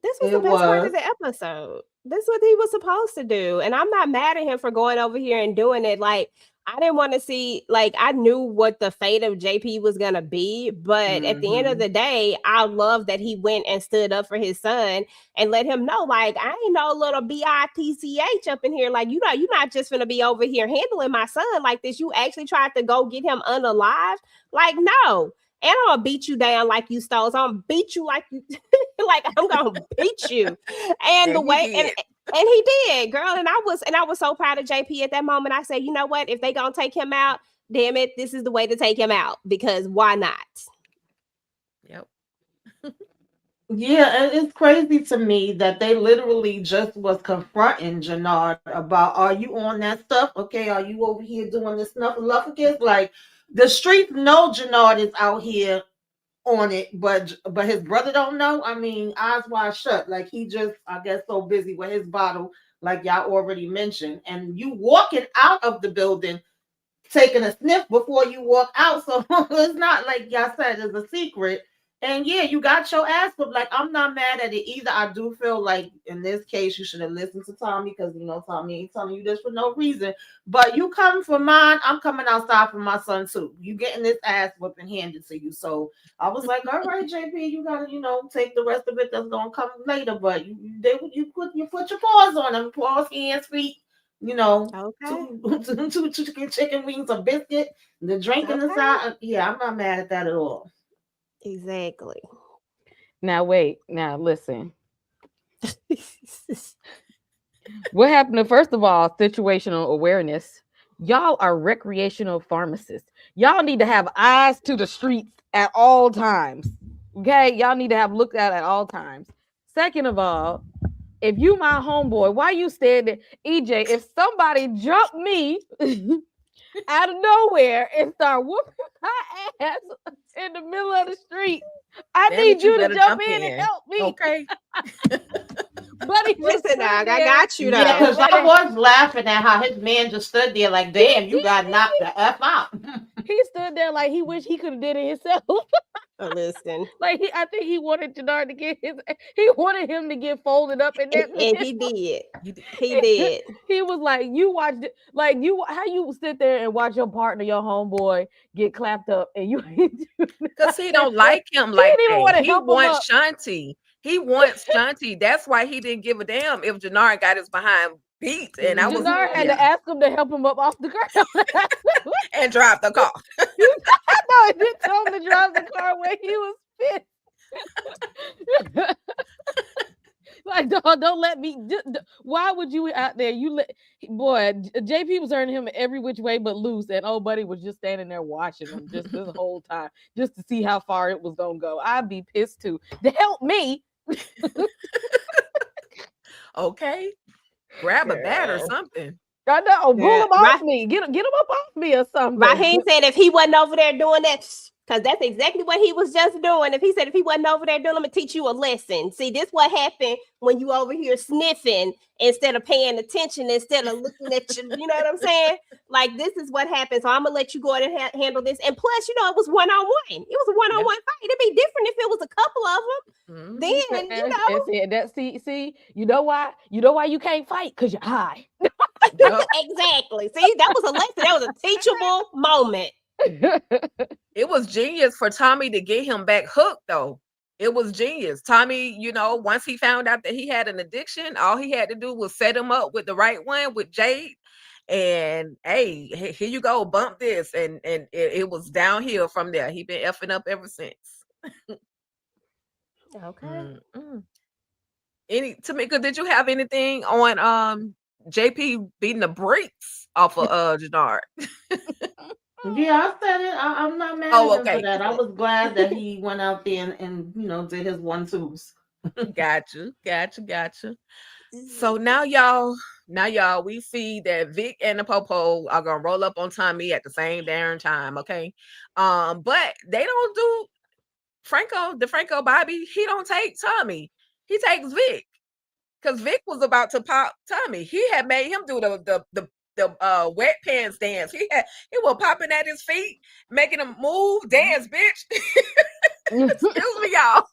This was the best part of the episode. This is what he was supposed to do. And I'm not mad at him for going over here and doing it. Like, I didn't want to see, like, I knew what the fate of JP was going to be. But at the end of the day, I love that he went and stood up for his son and let him know, like, I ain't no little bitch up in here. Like, you're not just going to be over here handling my son like this. You actually tried to go get him unalived. Like, no. And I'm gonna beat you down like you stole. So I'm gonna beat you like you like I'm gonna beat you. And the way and he did, girl. And I was so proud of JP at that moment. I said, you know what? If they gonna take him out, damn it, this is the way to take him out, because why not? Yep. Yeah, and it's crazy to me that they literally just was confronting Jannard about, are you on that stuff? Okay, are you over here doing this snuffleupagus? Like, the streets know Jannard is out here on it, but his brother don't know. I mean, eyes wide shut. Like, he just, I guess, so busy with his bottle, like y'all already mentioned. And you walking out of the building, taking a sniff before you walk out. So it's not like y'all said it's a secret. And yeah, you got your ass whooped. Like, I'm not mad at it either. I do feel like in this case you should have listened to Tommy, because Tommy ain't telling you this for no reason. But you coming for mine, I'm coming outside for my son too. You getting this ass whooping handed to you. So I was like, all right, JP, you gotta take the rest of it that's gonna come later. But you put your paws on them, paws, hands, feet, You know, Okay. two chicken wings, a biscuit, the drink in the Okay. side. Yeah, I'm not mad at that at all. Exactly. Now wait. Now listen. What happened to, first of all, situational awareness? Y'all are recreational pharmacists. Y'all need to have eyes to the streets at all times. Okay? Y'all need to have looked at all times. Second of all, if you my homeboy, why you standing, EJ? If somebody jumped me out of nowhere and start whooping my ass in the middle of the street, I Damn need it, you you to better jump jump in and in. help me. Okay. Buddy just Listen, stood dog, I there. got you Yeah, And though. because I buddy, was laughing at how his man just stood there like, damn, you got knocked the F out. he stood there like he wished he could have did it himself. Oh, listen, Like I think he wanted Jannard to get his. He wanted him to get folded up in that and middle. he did. You did. He did. He was like, "You watched it, like you how you sit there and watch your partner, your homeboy, get clapped up, and you Because he don't like him he like didn't even that. want to He help him wants up. Shanti. He wants Shanti. That's why he didn't give a damn if Jannard got his behind beat. And I was, Jannard had yeah, to ask him to help him up off the ground. and drive the car. No, he didn't tell him to drive the car when he was pissed. Like, dog, don't let me. Why would you out there? You let boy JP was earning him every which way but loose, and old buddy was just standing there watching him just this whole time, just to see how far it was gonna go. I'd be pissed too. To help me, Okay. Grab a bat or Girl. something. I know, pull Yeah. him off me, get him up off me or something. Raheem said if he wasn't over there doing that, because that's exactly what he was just doing. If he said if he wasn't over there doing, I'm gonna teach you a lesson. See, this what happened when you over here sniffing instead of paying attention, instead of looking at you. You know what I'm saying? Like this is what happened. So I'm gonna let you go ahead and handle this. And plus, you know, it was one-on-one. It was a one-on-one fight. It'd be different if it was a couple of them. Mhm. Then you know And that see, you know why you can't fight? Because you're high. Yup. exactly. See, that was a lesson. That was a teachable moment. It was genius for Tommy to get him back hooked, though. It was genius. Tommy, you know, once he found out that he had an addiction, all he had to do was set him up with the right one with Jade. And hey, here you go, bump this. And it was downhill from there. He been effing up ever since. Okay. Tamika, did you have anything on JP beating the brakes off of Jannard? Yeah, I said it. I'm not mad Oh, at him for okay. that. I was glad that he went out there and you know, did his 1-2s. Gotcha. So now y'all, we see that Vic and the Popo are gonna roll up on Tommy at the same darn time, okay? But they don't do DeFranco Bobby, he don't take Tommy. He takes Vic. Because Vic was about to pop Tommy. He had made him do the wet pants dance. He was popping at his feet, making him move, dance, bitch. Excuse me, y'all.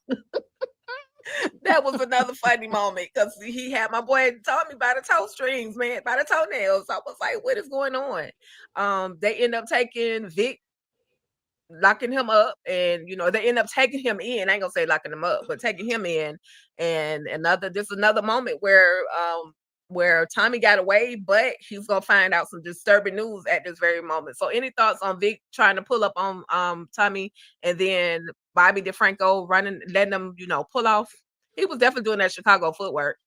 That was another funny moment because he had my boy Tommy by the toe strings, man, by the toenails. I was like, what is going on? They end up taking Vic, locking him up, and you know, they end up taking him in. I ain't gonna say locking him up, but taking him in. And this is another moment where Tommy got away, but he's gonna find out some disturbing news at this very moment. So any thoughts on Vic trying to pull up on Tommy, and then Bobby DeFranco running, letting them, you know, pull off? He was definitely doing that Chicago footwork.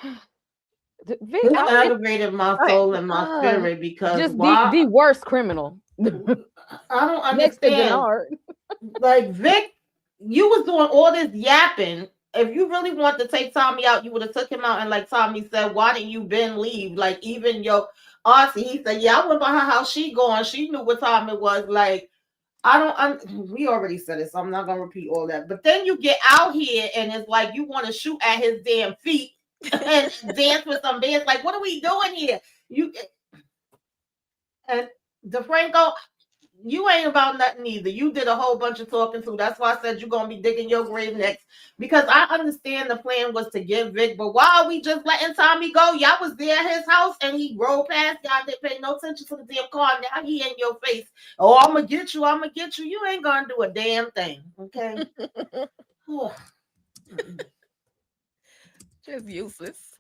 Vic, This aggravated my soul and my spirit because just why the worst criminal. I don't Next to understand. Jannard. Like Vic, you was doing all this yapping. If you really want to take Tommy out, you would have took him out. And like Tommy said, why didn't you Ben leave? Like even your auntie, he said, yeah, I went by her house. She going. She knew what time it was. Like we already said it, so I'm not gonna repeat all that. But then you get out here and it's like you want to shoot at his damn feet and dance with some bands. Like, what are we doing here? You and DeFranco, you ain't about nothing either. You did a whole bunch of talking too. That's why I said you're gonna be digging your grave next. Because I understand the plan was to get Vic, but why are we just letting Tommy go? Y'all was there at his house and he rolled past y'all, didn't pay no attention to the damn car. Now he in your face. Oh, I'm gonna get you. You ain't gonna do a damn thing. Okay. Just useless.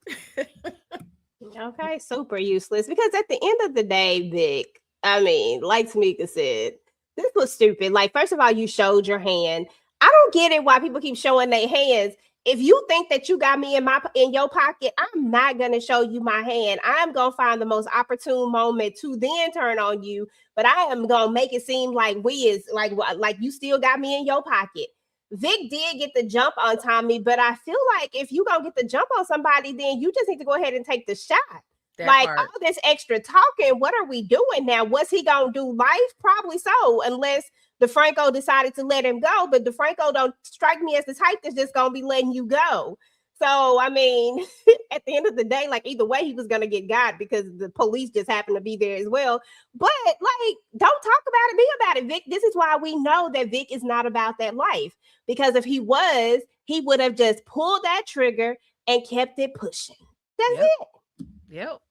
Okay, super useless. Because at the end of the day, Vic, I mean, like Tamika said, this was stupid. Like, first of all, you showed your hand. I don't get it why people keep showing their hands. If you think that you got me in your pocket, I'm not gonna show you my hand. I'm gonna find the most opportune moment to then turn on you. But I am gonna make it seem like we is like you still got me in your pocket. Vic did get the jump on Tommy, but I feel like if you gonna get the jump on somebody, then you just need to go ahead and take the shot. That Like part. all this extra talking, what are we doing now? What's he gonna do? Life? Probably so, unless DeFranco decided to let him go. But DeFranco don't strike me as the type that's just gonna be letting you go. So I mean, at the end of the day, like either way, he was gonna get got because the police just happened to be there as well. But like, don't talk about it, be about it, Vic. This is why we know that Vic is not about that life. Because if he was, he would have just pulled that trigger and kept it pushing. That's Yep. it. Yep.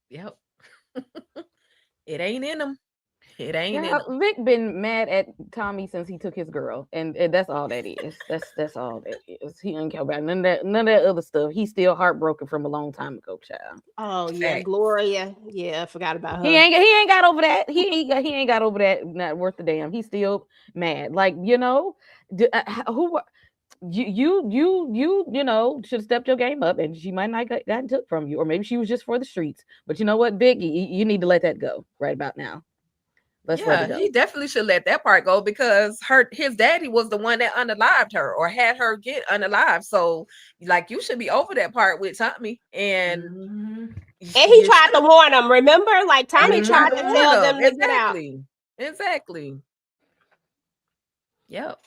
Yep. It ain't in him. It ain't in Yeah, him. Vic been mad at Tommy since he took his girl, and that's all that is. That's all that is. He ain't care about none of that other stuff. He's still heartbroken from a long time ago, child. Oh yeah, Fact. Gloria. Yeah, I forgot about her. He ain't got over that. He ain't got over that. Not worth the damn. He's still mad. Like who you know should have stepped your game up, and she might not gotten took from you, or maybe she was just for the streets. But you know what, Vic, you need to let that go right about now. Let's let Yeah, it go. he definitely should let that part go because his daddy was the one that unalived her or had her get unalived. So, like, you should be over that part with Tommy, and Mm-hmm. And he you tried to should. warn them. Remember, like And Tommy he tried tried to to warn tell Mm-hmm. them. them to get out. Exactly. Exactly. Yep.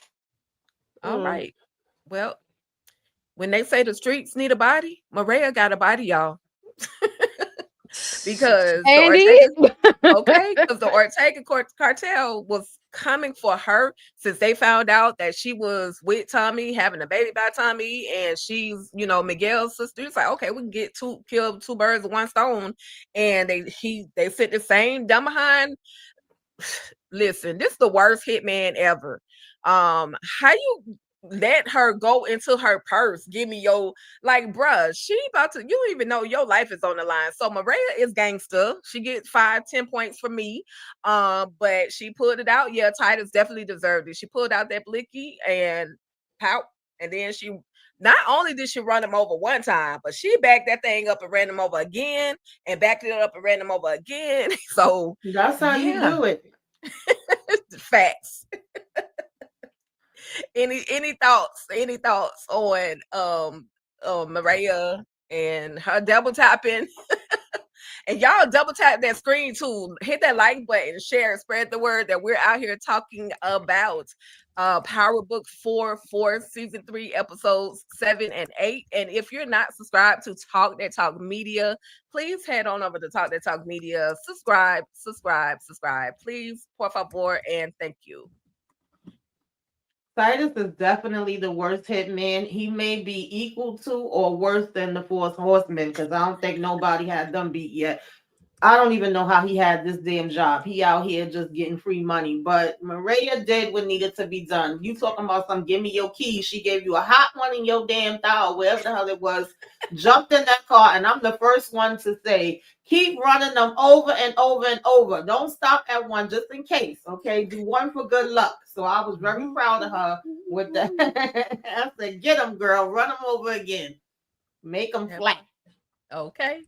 All Mm. right. Well, when they say the streets need a body, Maria got a body, y'all, because the And Ortega. it. Okay, because the Ortega cartel was coming for her since they found out that she was with Tommy, having a baby by Tommy, and she's, Miguel's sister. It's like, okay, we can kill two birds with one stone. And they sent the same dumb behind. Listen, this is the worst hitman ever. How you let her go into her purse? Give me your, like, bruh, she about to, you don't even know your life is on the line. So Maria is gangster. She gets 5-10 points from me. But she pulled it out. Yeah, Titus definitely deserved it. She pulled out that blicky and pout, and then she not only did she run him over one time, but she backed that thing up and ran him over again, and backed it up and ran him over again. So That's how you yeah, do it. facts. Any thoughts? Any thoughts on Maria and her double tapping? And y'all double tap that screen too. Hit that like button, share, spread the word that we're out here talking about Power Book 4 for season 3, episodes 7 and 8. And if you're not subscribed to Talk That Talk Media, please head on over to Talk That Talk Media. Subscribe, please, por favor, and thank you. Titus is definitely the worst hitman. He may be equal to or worse than the Fourth Horseman because I don't think nobody had them beat yet. I don't even know how he had this damn job. He out here just getting free money. But Maria did what needed to be done. You talking about some give me your keys. She gave you a hot one in your damn thigh, wherever the hell it was. Jumped in that car, and I'm the first one to say, keep running them over and over and over. Don't stop at one just in case. Okay, do one for good luck. So I was very proud of her with that. I said, get them, girl. Run them over again. Make them flat. Okay.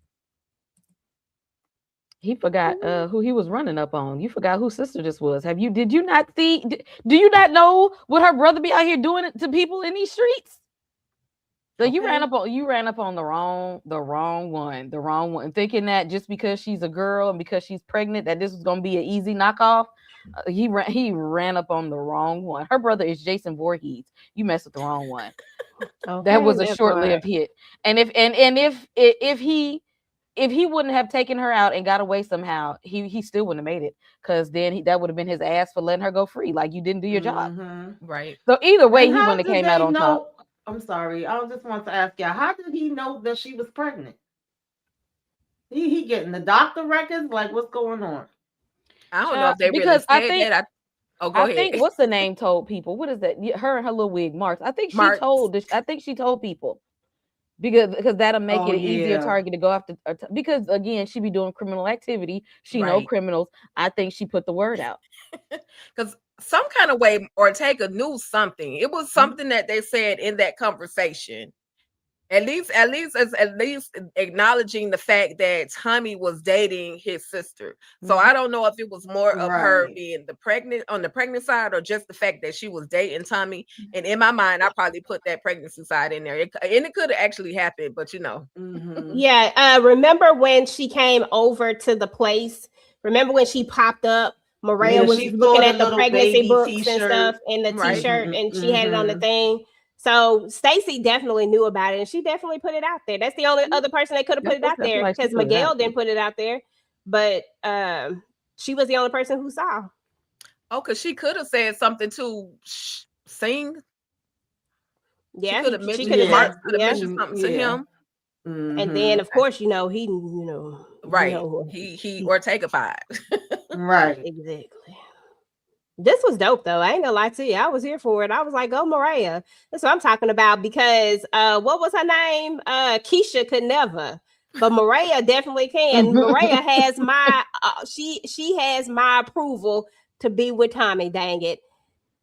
He forgot who he was running up on. You forgot whose sister this was. Did you not see? Do you not know what her brother be out here doing it to people in these streets? So Okay. you ran up on the wrong one, thinking that just because she's a girl and because she's pregnant that this was gonna be an easy knockoff. He ran up on the wrong one. Her brother is Jason Voorhees. You messed with the wrong one. Okay, That was a that short-lived part. hit. And if he wouldn't have taken her out and got away somehow, he still wouldn't have made it, because then that would have been his ass for letting her go free. Like, you didn't do your job. Mm-hmm. Right. So either way, And he how wouldn't have did came out they on top. know? I'm sorry. I just want to ask y'all, how did he know that she was pregnant? He getting the doctor records? Like, what's going on? I don't know if they really Because said that. Go I ahead. think what's the name told people. What is that? Her and her little wig, Marks. I think she Marks. told. I think she told people. because that'll make Oh it an easier yeah. target to go after. Because again, she be doing criminal activity. She know Right. criminals. I think she put the word out. Because some kind of way Ortega knew something. It was something that they said in that conversation. At least acknowledging the fact that Tommy was dating his sister. So I don't know if it was more of her Right. being on the pregnant side, or just the fact that she was dating Tommy. And in my mind, I probably put that pregnancy side in there. And it could have actually happened, but Mm-hmm. Yeah. Remember when she came over to the place? Remember when she popped up? Maria Yeah, was she saw looking the at the little pregnancy baby books and T-shirt. stuff and the right. t-shirt, Mm-hmm. and she had it on the Mm-hmm. thing. So Stacy definitely knew about it, and she definitely put it out there. That's the only other person that could have put it out I feel there, like she because put it out Miguel there. didn't put it out there. But she was the only person who saw. Oh, because she could have said something to Sing. She Yeah, could have she mentioned could have Yeah. said, Mark could have yeah. mentioned something to Yeah. him. And then Mm-hmm. of course, you Right. know, He Ortega-fied. Right. exactly. This was dope though. I ain't gonna lie to you. I was here for it. I was like, go Mariah. That's what I'm talking about, because what was her name? Keisha could never. But Mariah definitely can. Mariah has my she has my approval to be with Tommy, dang it.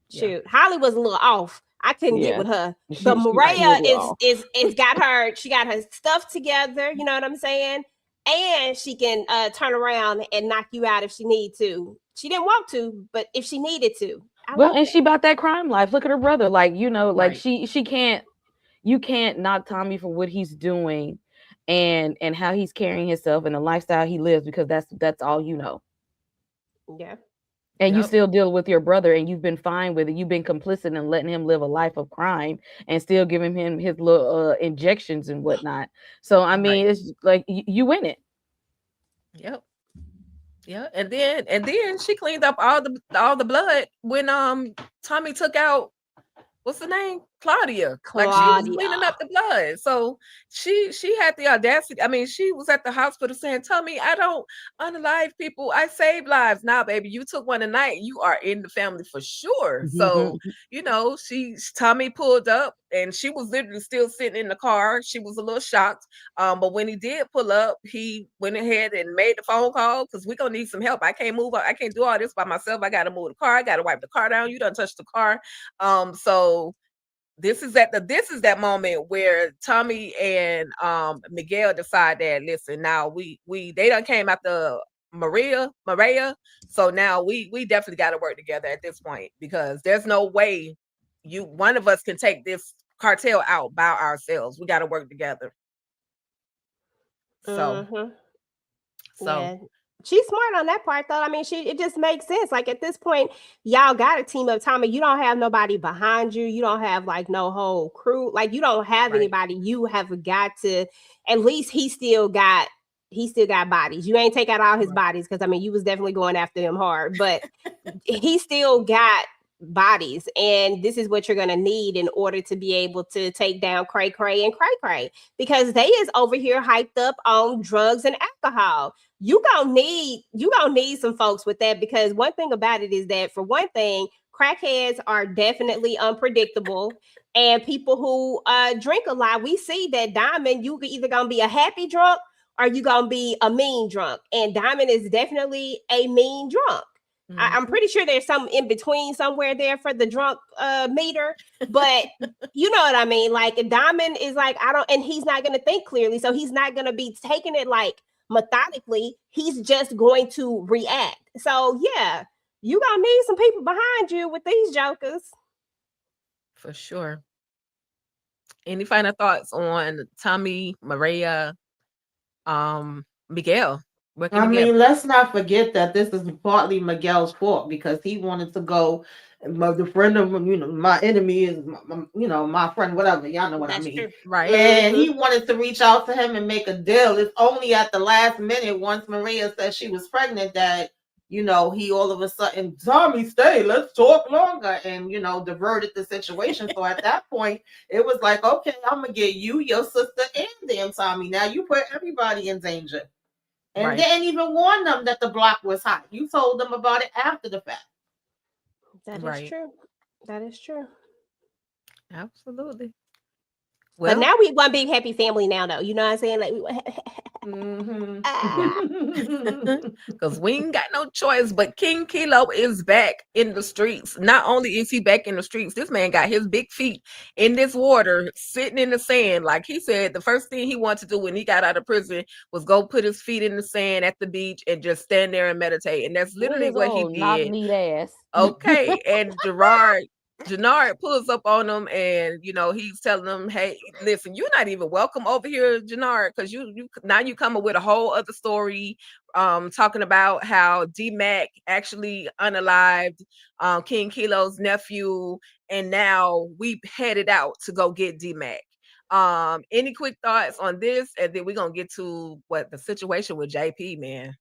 Yeah. Shoot. Holly was a little off. I couldn't get Yeah, with her. But she Right. Mariah was off. is got her, she got her stuff together, you know what I'm saying? And she can turn around and knock you out if she need to. She didn't want to, but if she needed to. I Well, like and that. she about that crime life. Look at her brother. Like, like Right. she can't. You can't knock Tommy for what he's doing, and how he's carrying himself and the lifestyle he lives, because that's all you know. Yeah. And you Yep. still deal with your brother, and you've been fine with it. You've been complicit in letting him live a life of crime and still giving him his little injections and whatnot. So I Right. mean, it's like you win it. Yep. Yeah. And then she cleaned up all the blood when Tommy took out, what's the name? Claudia. Like, she was cleaning Claudia. up the blood. So she had the audacity. I mean, she was at the hospital saying, Tommy, I don't unalive people. I save lives. Now, baby, you took one tonight. You are in the family for sure. So, Tommy pulled up and she was literally still sitting in the car. She was a little shocked. But when he did pull up, he went ahead and made the phone call, because we're gonna need some help. I can't move. I can't do all this by myself. I gotta move the car. I gotta wipe the car down. You done touched the car. So this is that moment where Tommy and Miguel decide that, listen, now they done came after Maria. So now we definitely got to work together at this point, because there's no way one of us can take this cartel out by ourselves. We got to work together. So Mm-hmm. so Yeah. She's smart on that part though. I mean, it just makes sense. Like at this point, y'all got a team up. Tommy, you don't have nobody behind you. You don't have like no whole crew. Like you don't have right, anybody. You have got to, at least he still got bodies. You ain't take out all his right, bodies, because I mean you was definitely going after them hard, but he still got bodies, and this is what you're gonna need in order to be able to take down Cray Cray and Cray Cray, because they is over here hyped up on drugs and alcohol. You gonna need some folks with that, because one thing about it is that, for one thing, crackheads are definitely unpredictable, and people who drink a lot, we see that Diamond, you either gonna be a happy drunk or you gonna be a mean drunk, and Diamond is definitely a mean drunk. I'm mhm, pretty sure there's some in between somewhere there for the drunk meter, but you know what I mean. Like Diamond is like, I don't, and he's not going to think clearly, so he's not going to be taking it like methodically. He's just going to react. So yeah, you gonna need some people behind you with these jokers. for sure. Any final thoughts on Tommy, Maria, Miguel working I together? mean, let's not forget that this is partly Miguel's fault, because he wanted to go. The friend of, my enemy is my friend, whatever. Y'all know what I That's mean. true. Right. And Mm-hmm. he wanted to reach out to him and make a deal. It's only at the last minute, once Maria said she was pregnant, that he all of a sudden, Tommy, stay, let's talk longer, and diverted the situation. So at that point, it was like, okay, I'm gonna get you, your sister, and damn Tommy. Now you put everybody in danger. And Right. didn't even warn them that the block was hot. You told them about it after the fact. That is Right. true. That is true. Absolutely. But Well, now we one big happy family now, though. You know what I'm saying? Like, yeah. Because we ain't got no choice. But King Kilo is back in the streets. Not only is he back in the streets, this man got his big feet in this water, sitting in the sand. Like he said, the first thing he wanted to do when he got out of prison was go put his feet in the sand at the beach and just stand there and meditate. And that's With literally his what he old knock did. kneed ass. Okay. And Jannard pulls up on him and he's telling him, hey, listen, you're not even welcome over here, Jannard, because you now you coming with a whole other story, talking about how D-Mac actually unalived King Kilo's nephew, and now we headed out to go get D-Mac. Any quick thoughts on this? And then we're gonna get to what the situation with JP, man.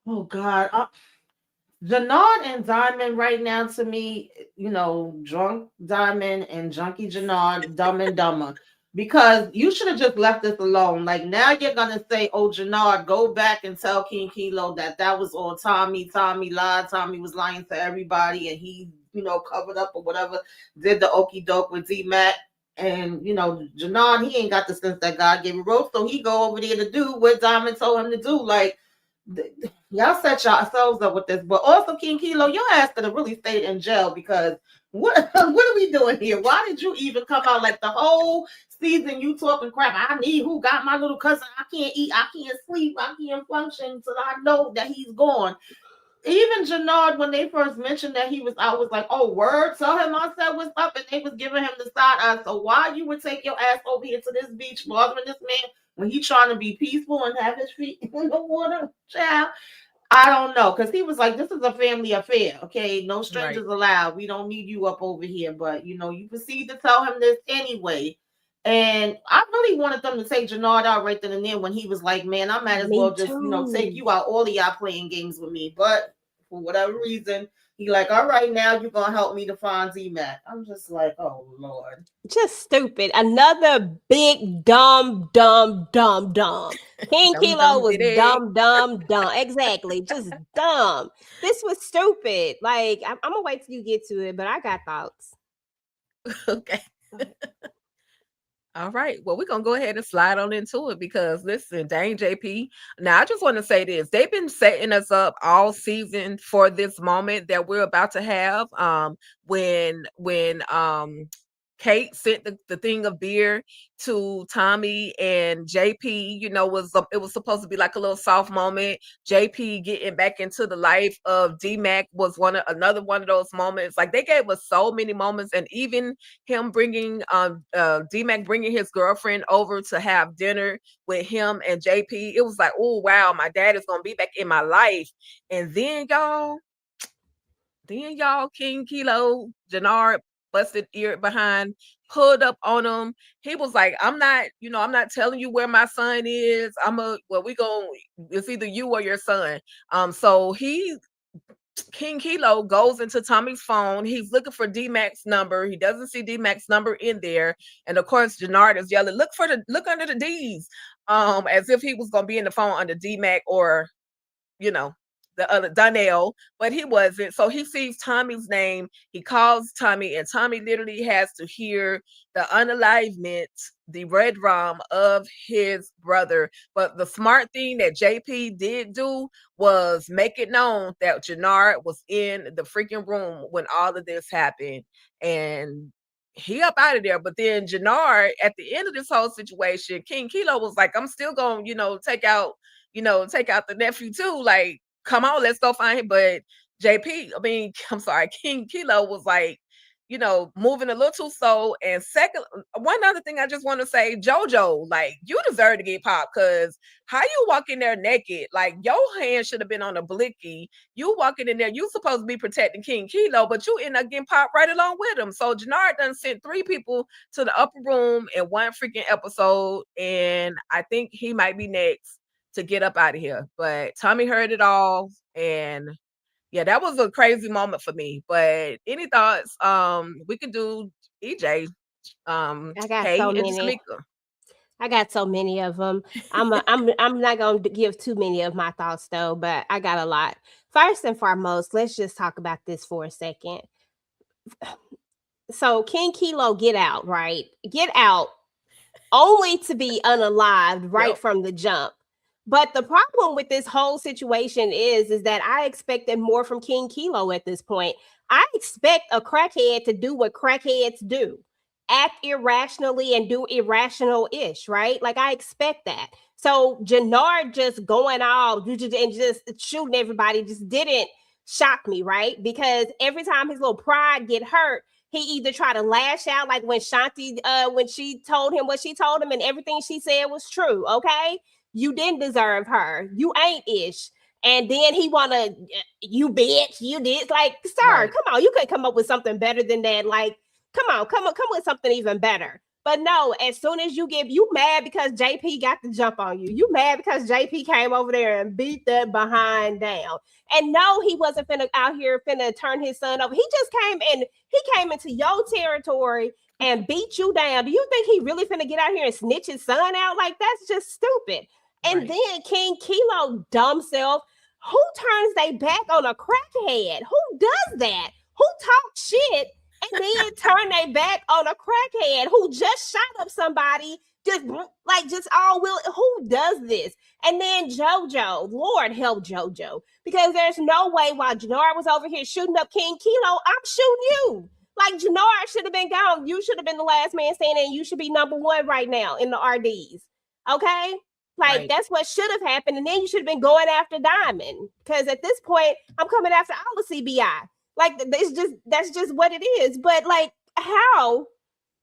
Oh God. Jannard and Diamond right now to me, drunk Diamond and junkie Jannard, dumb and dumber. Because you should have just left this alone. Like now you're gonna say, "Oh, Jannard, go back and tell King Kilo that was all Tommy. Tommy lied. Tommy was lying to everybody, and he, covered up or whatever. Did the okey doke with D Mac." And Jannard, he ain't got the sense that God gave him rope, so he go over there to do what Diamond told him to do. Like y'all set yourselves up with this, but also King Kilo, your ass could have really stayed in jail because what are we doing here? Why did you even come out like the whole season? You talking crap. I need who got my little cousin. I can't eat. I can't sleep. I can't function until I know that he's gone. Even Jannard, when they first mentioned that he was out, was like, "Oh, word, tell him I said what's up," and they was giving him the side eye. So why you would take your ass over here to this beach, bothering this man when he trying to be peaceful and have his feet in the water, child? I don't know, because he was like, "This is a family affair, okay? No Right. strangers allowed. We don't need you up over here." But you proceed to tell him this anyway. And I really wanted them to take Jannard out right then and there when he was like, "Man, I might as me well just, take too. you out. All of y'all playing games with me." But for whatever reason, he like, "All right, now you're gonna help me to find Z-Mac." I'm just like, oh Lord. Just stupid. Another big dumb. King Dum Kilo dum was diddy. dumb. Exactly. Just dumb. This was stupid. Like, I'm gonna wait till you get to it, but I got thoughts. Okay. All right. Well, we're gonna go ahead and slide on into it because listen, dang JP. Now I just want to say this. They've been setting us up all season for this moment that we're about to have. When Kate sent the thing of beer to Tommy and JP, it was supposed to be like a little soft moment. JP getting back into the life of D-Mac was another one of those moments. Like they gave us so many moments, and even him bringing D-Mac bringing his girlfriend over to have dinner with him and JP. It was like, oh wow, my dad is gonna be back in my life. And then y'all, King Kilo, Jannard busted ear behind, pulled up on him. He was like, I'm not telling you where my son is. It's either you or your son. So King Kilo goes into Tommy's phone. He's looking for D-Mac's number. He doesn't see D-Mac's number in there. And of course, Jannard is yelling, look under the D's. As if he was gonna be in the phone under D-Mac or the other Donnell, but he wasn't. So he sees Tommy's name. He calls Tommy, and Tommy literally has to hear the unalivement, the red rum of his brother. But the smart thing that JP did do was make it known that Jannard was in the freaking room when all of this happened. And he up out of there. But then Jannard, at the end of this whole situation, King Kilo was like, I'm still gonna, take out the nephew too. Like, come on, let's go find him. But I'm sorry, King Kilo was like, moving a little too slow. And second, one other thing I just want to say, JoJo, like, you deserve to get popped because how you walk in there naked? Like, your hand should have been on a blicky. You walking in there, you supposed to be protecting King Kilo, but you end up getting popped right along with him. So Jannard done sent 3 people to the upper room in one freaking episode, and I think he might be next to get up out of here. But Tommy heard it all, and yeah, that was a crazy moment for me. But any thoughts? We could do EJ, I got Kay, so and many. Jamaica. I got so many of them. I'm not going to give too many of my thoughts though, but I got a lot. First and foremost, let's just talk about this for a second. So King Kilo get out, right? Get out only to be unalived right from the jump. But the problem with this whole situation is that I expected more from King Kilo at this point. I expect a crackhead to do what crackheads do. Act irrationally and do irrational-ish, right? Like I expect that. So Jannard just going all and just shooting everybody just didn't shock me, right? Because every time his little pride get hurt, he either try to lash out like when Shanti, when she told him what she told him and everything she said was true. Okay, you didn't deserve her. You ain't ish. And then he wanna, you bitch, you did. Like, sir, come on, you could come up with something better than that. Like, come with something even better. But no, as soon as you mad because JP got the jump on you. You mad because JP came over there and beat that behind down. And no, he wasn't out here finna turn his son over. He just came into your territory and beat you down. Do you think he really finna get out here and snitch his son out? Like, that's just stupid. And then King Kilo, dumb self, who turns their back on a crackhead? Who does that? Who talks shit and then turn their back on a crackhead who just shot up somebody? Just all will. Who does this? And then JoJo, Lord help JoJo, because there's no way while Jannard was over here shooting up King Kilo, I'm shooting you. Like, Jannard should have been gone. You should have been the last man standing. You should be number one right now in the RDs. Okay? Like, that's what should have happened. And then you should have been going after Diamond. Because at this point, I'm coming after all the CBI. Like, that's just what it is. But like, how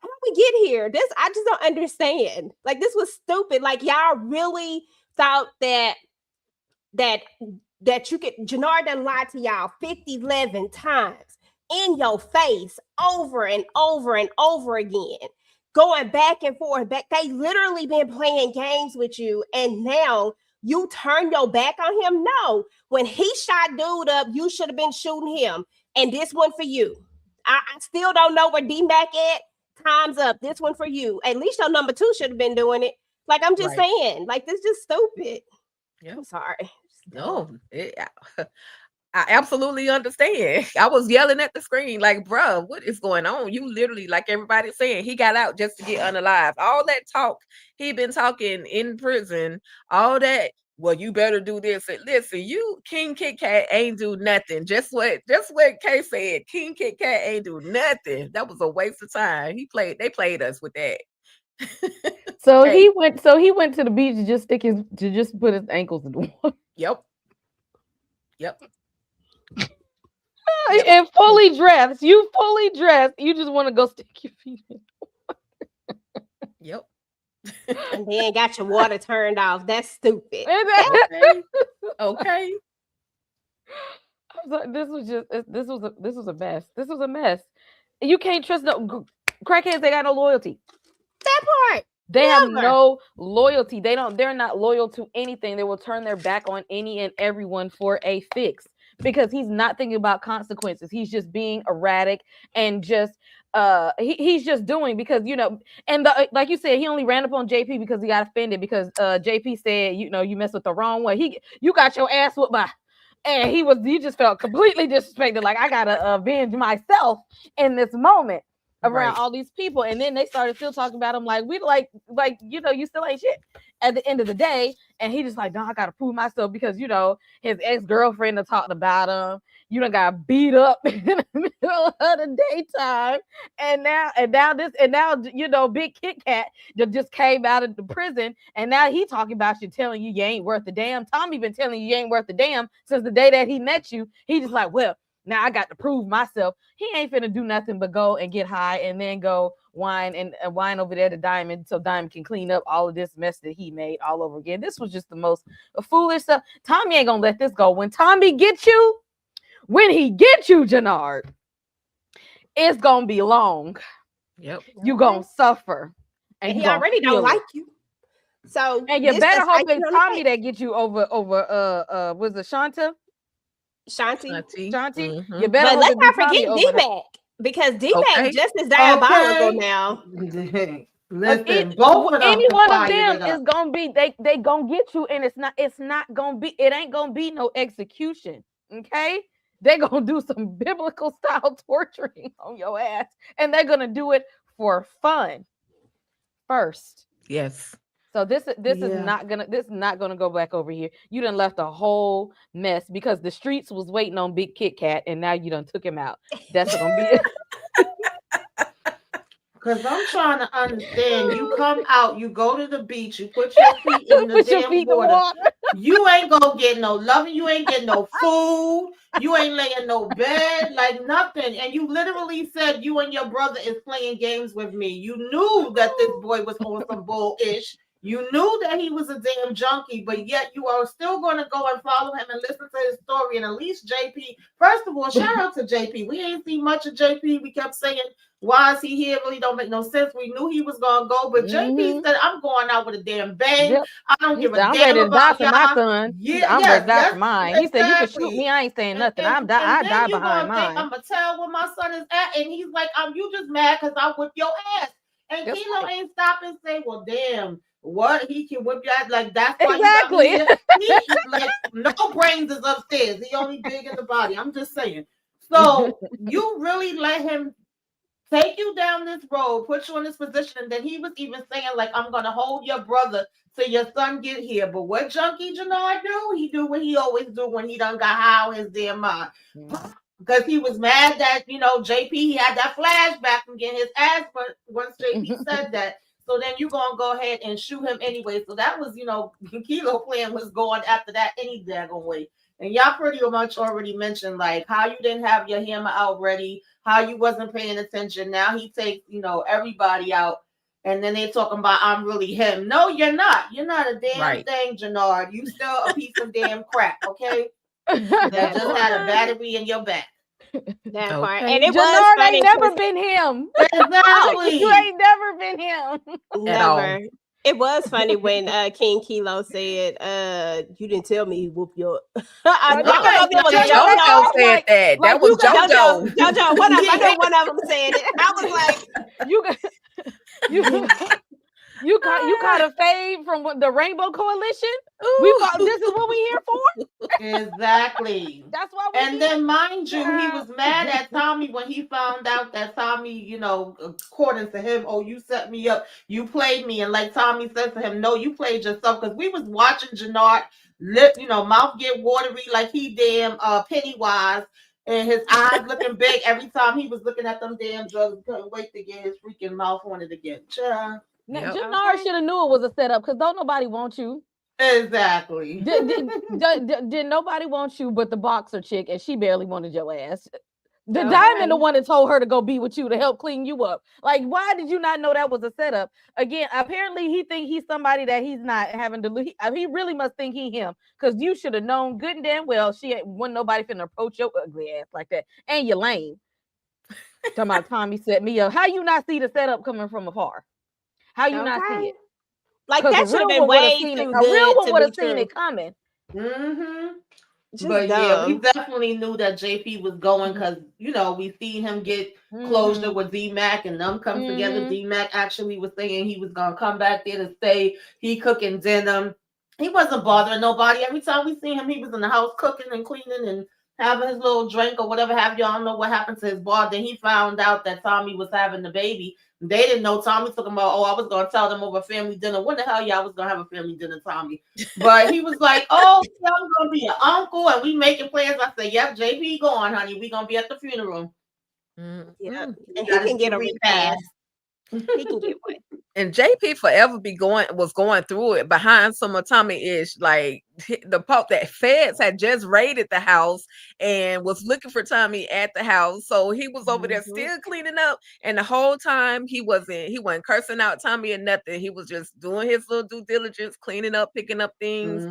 did we get here? I just don't understand. Like, this was stupid. Like, y'all really thought that you could. Jannard done lied to y'all 11 times in your face over and over and over again, going back and forth. They literally been playing games with you, and now you turn your back on him. No, when he shot dude up, you should have been shooting him. And this one for you. I still don't know where D-Mac at. Time's up. This one for you. At least your number 2 should have been doing it. Like, I'm just saying. Like, this is just stupid. Yeah. I'm sorry. No, I absolutely understand. I was yelling at the screen like, bruh, what is going on? You literally, like everybody's saying, he got out just to get unalive. All that talk he been talking in prison, all that. Well, you better do this. And listen, you King Kit Kat ain't do nothing. Just what Kay said. King Kit Kat ain't do nothing. That was a waste of time. They played us with that. So he went to the beach to just put his ankles in the water. Yep. And fully dressed. You fully dressed. You just want to go stick your feet in. Yep. And then got your water turned off. That's stupid. Okay. This was a mess. This was a mess. You can't trust no crackheads. They got no loyalty. That part. They have no loyalty. They're not loyal to anything. They will turn their back on any and everyone for a fix, because he's not thinking about consequences. He's just being erratic and just he's just doing because and like you said, he only ran up on JP because he got offended because JP said you messed with the wrong one. You got your ass whooped by, and he just felt completely disrespected. Like, I gotta avenge myself in this moment around all these people. And then they started still talking about him like we you still ain't shit at the end of the day. And he just like, no, I gotta prove myself because his ex-girlfriend done talked about him. You done got beat up in the middle of the daytime. And now Big Kit Kat that just came out of the prison, and now he talking about you, telling you ain't worth a damn. Tommy been telling you ain't worth a damn since the day that he met you. He just like, well, now I got to prove myself. He ain't finna do nothing but go and get high and then go wine over there to Diamond so Diamond can clean up all of this mess that he made all over again. This was just the most foolish stuff. Tommy ain't gonna let this go. When he gets you, Jannard, it's gonna be long. Yep. You gonna suffer. And he already don't like you. So and you better hope it's Tommy that gets you over was it Shanti? Mm-hmm. You better. But let's not forget D-Mac, because D-Mac just as diabolical now. Listen, both of them, any one of them is gonna be they gonna get you, and it ain't gonna be no execution. Okay, they're gonna do some biblical style torturing on your ass, and they're gonna do it for fun first. Yes. So this is Yeah. not gonna go back over here. You done left a whole mess because the streets was waiting on Big Kit Kat, and now you done took him out. That's gonna be it. Because I'm trying to understand. You come out, you go to the beach, you put your feet in the Put your feet damn in the water. water. You ain't gonna get no loving. You ain't getting no food. You ain't laying no bed, like nothing. And you literally said you and your brother is playing games with me. You knew that this boy was on some bull-ish. You knew that he was a damn junkie, but yet you are still going to go and follow him and listen to his story. And at least JP, first of all, shout out to JP. We ain't seen much of JP. We kept saying, why is he here? Really don't make no sense. We knew he was going to go, but JP said, I'm going out with a damn bang. Yep. I don't He give said, a I'm damn ready to die about for my y'all. son. Yeah, I'm ready to die for mine. He said, you can shoot exactly. me. I ain't saying nothing. And I then die you're behind gonna think mine. I'm gonna tell where my son is at, and he's like, you just mad because I whip your ass. And That's Kilo right. ain't stop and say, well, damn, what he can whip your ass, like that's why Exactly. you got me here. He like no brains is upstairs. He only big in the body. I'm just saying. So you really let him take you down this road, put you in this position, and then he was even saying, like, I'm gonna hold your brother till your son get here. But what Junkie Jannard do? He do what he always do when he done got high on his damn mind. Because he was mad that, JP, he had that flashback from getting his ass but once JP said that. So then you're gonna go ahead and shoot him anyway. So that was, Kilo plan was going after that any daggone way. And y'all pretty much already mentioned like how you didn't have your hammer out ready, how you wasn't paying attention. Now he takes, everybody out. And then they're talking about I'm really him. No, you're not. You're not a damn thing, Jannard. You still a piece of damn crap, okay? That just had a battery in your back. That part. And it was Jannard funny. ain't never been him. Exactly. You ain't never been him. Never. It was funny when King Kilo said, you didn't tell me he whooped your I JoJo said that. That was JoJo. JoJo, I know one of them said it. I was like, you caught a fade from the Rainbow Coalition. This is what we here for. Exactly. That's why. Then, mind you, he was mad at Tommy when he found out that Tommy, according to him, oh, you set me up, you played me, and like Tommy said to him, no, you played yourself, because we was watching Jannard mouth get watery like he damn Pennywise. And his eyes looking big every time he was looking at them damn drugs. He couldn't wait to get his freaking mouth on it again. Jannard should have knew it was a setup because don't nobody want you. Exactly. Did nobody want you but the boxer chick, and she barely wanted your ass. The Diamond, the one that told her to go be with you to help clean you up. Like, why did you not know that was a setup? Again, apparently he think he's somebody that he's not having to. He really must think he him, because you should have known good and damn well wasn't nobody finna approach your ugly ass like that. And you're lame. Talking about Tommy set me up. How you not see the setup coming from afar? How you not see it? Like that should have been way too good. A real one would have seen it coming. But yeah, we definitely knew that JP was going because, we seen him get closure with D-Mac and them come together. D-Mac actually was saying he was going to come back there to stay. He cooking dinner. He wasn't bothering nobody. Every time we seen him, he was in the house cooking and cleaning and having his little drink or whatever have you. I don't know what happened to his bar. Then he found out that Tommy was having the baby. They didn't know. Tommy took him about, I was going to tell them over family dinner. When the hell y'all was going to have a family dinner, Tommy? But he was like, I'm going to be an uncle and we making plans. I said, yep, JP going, honey. We going to be at the funeral. Yeah. And he can get a repass. He can get one. And JP forever was going through it behind some of Tommy-ish. Like that feds had just raided the house and was looking for Tommy at the house. So he was over there still cleaning up. And the whole time he wasn't cursing out Tommy or nothing. He was just doing his little due diligence, cleaning up, picking up things.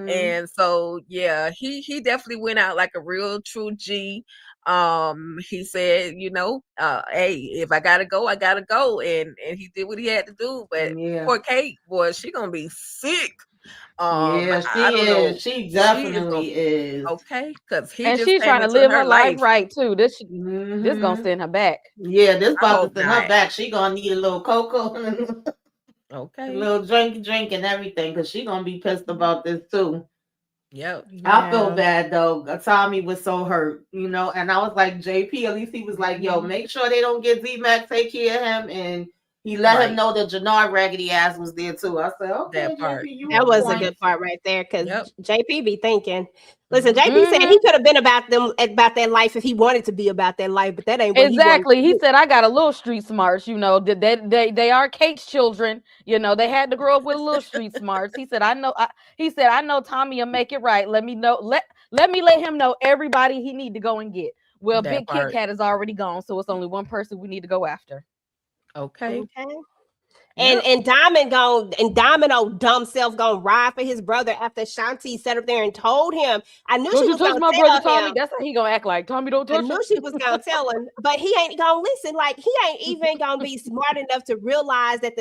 And so, yeah, he definitely went out like a real true G. He said, hey, if I gotta go, I gotta go, and he did what he had to do. But poor Kate, boy, she gonna be sick. Yeah, she is. She definitely is. Okay, because she's trying to live her life right too. This gonna send her back. Yeah, this about to send her back. She gonna need a little cocoa, okay, a little drink and everything, because she gonna be pissed about this too. Yep. I feel Yeah. bad though. Tommy was so hurt, and I was like, JP, at least he was like, yo, Mhm. make sure they don't get Z-Mac, take care of him. And he let him Right. know that Janard Raggedy ass was there too. I said, okay, That JP, part. you That on was a point. good part right there because Yep. JP be thinking. Listen, Mhm. JP said he Mm-hmm. could have been about that life if he wanted to be about that life, but that ain't what he wanted Exactly. to He do. said, I got a little street smarts, they are Kate's children. They had to grow up with a little street smarts. He said, I know Tommy will make it right. Let me know. Let me let him know everybody he need to go and get. Well, That Big Kit part. Kat is already gone, so it's only one person we need to go after. Okay. Okay. And Yep. and Diamond old dumb self gonna ride for his brother after Shanti sat up there and told him. I knew Don't she you was touch gonna my brother tell Tommy? him. That's how he gonna act like. Tommy, don't I touch knew him. she was gonna tell him, but he ain't gonna listen. Like he ain't even gonna be smart enough to realize that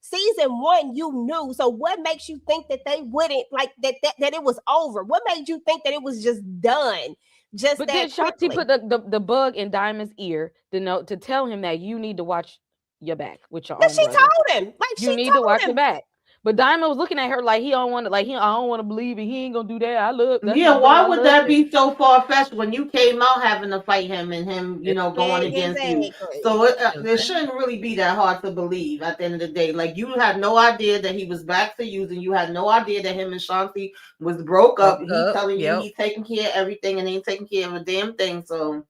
season one you knew. So what makes you think that they wouldn't like that it was over? What made you think that it was just done just But then that Shanti quickly? put the bug in Diamond's ear to tell him that you need to watch your back with your But own she brother. told him, like You she need to watch told your him. back. But Diamond was looking at her like he don't want to, I don't want to believe it. He ain't gonna do that. That's my Yeah, brother. why I would love that him. be so far fetched when you came out having to fight him and him, going against you? Exactly. So it Okay. shouldn't really be that hard to believe at the end of the day. Like you had no idea that he was back to using. You had no idea that him and Shanti was broke up. Broke He up. telling you Yep. he's taking care of everything and ain't taking care of a damn thing. So,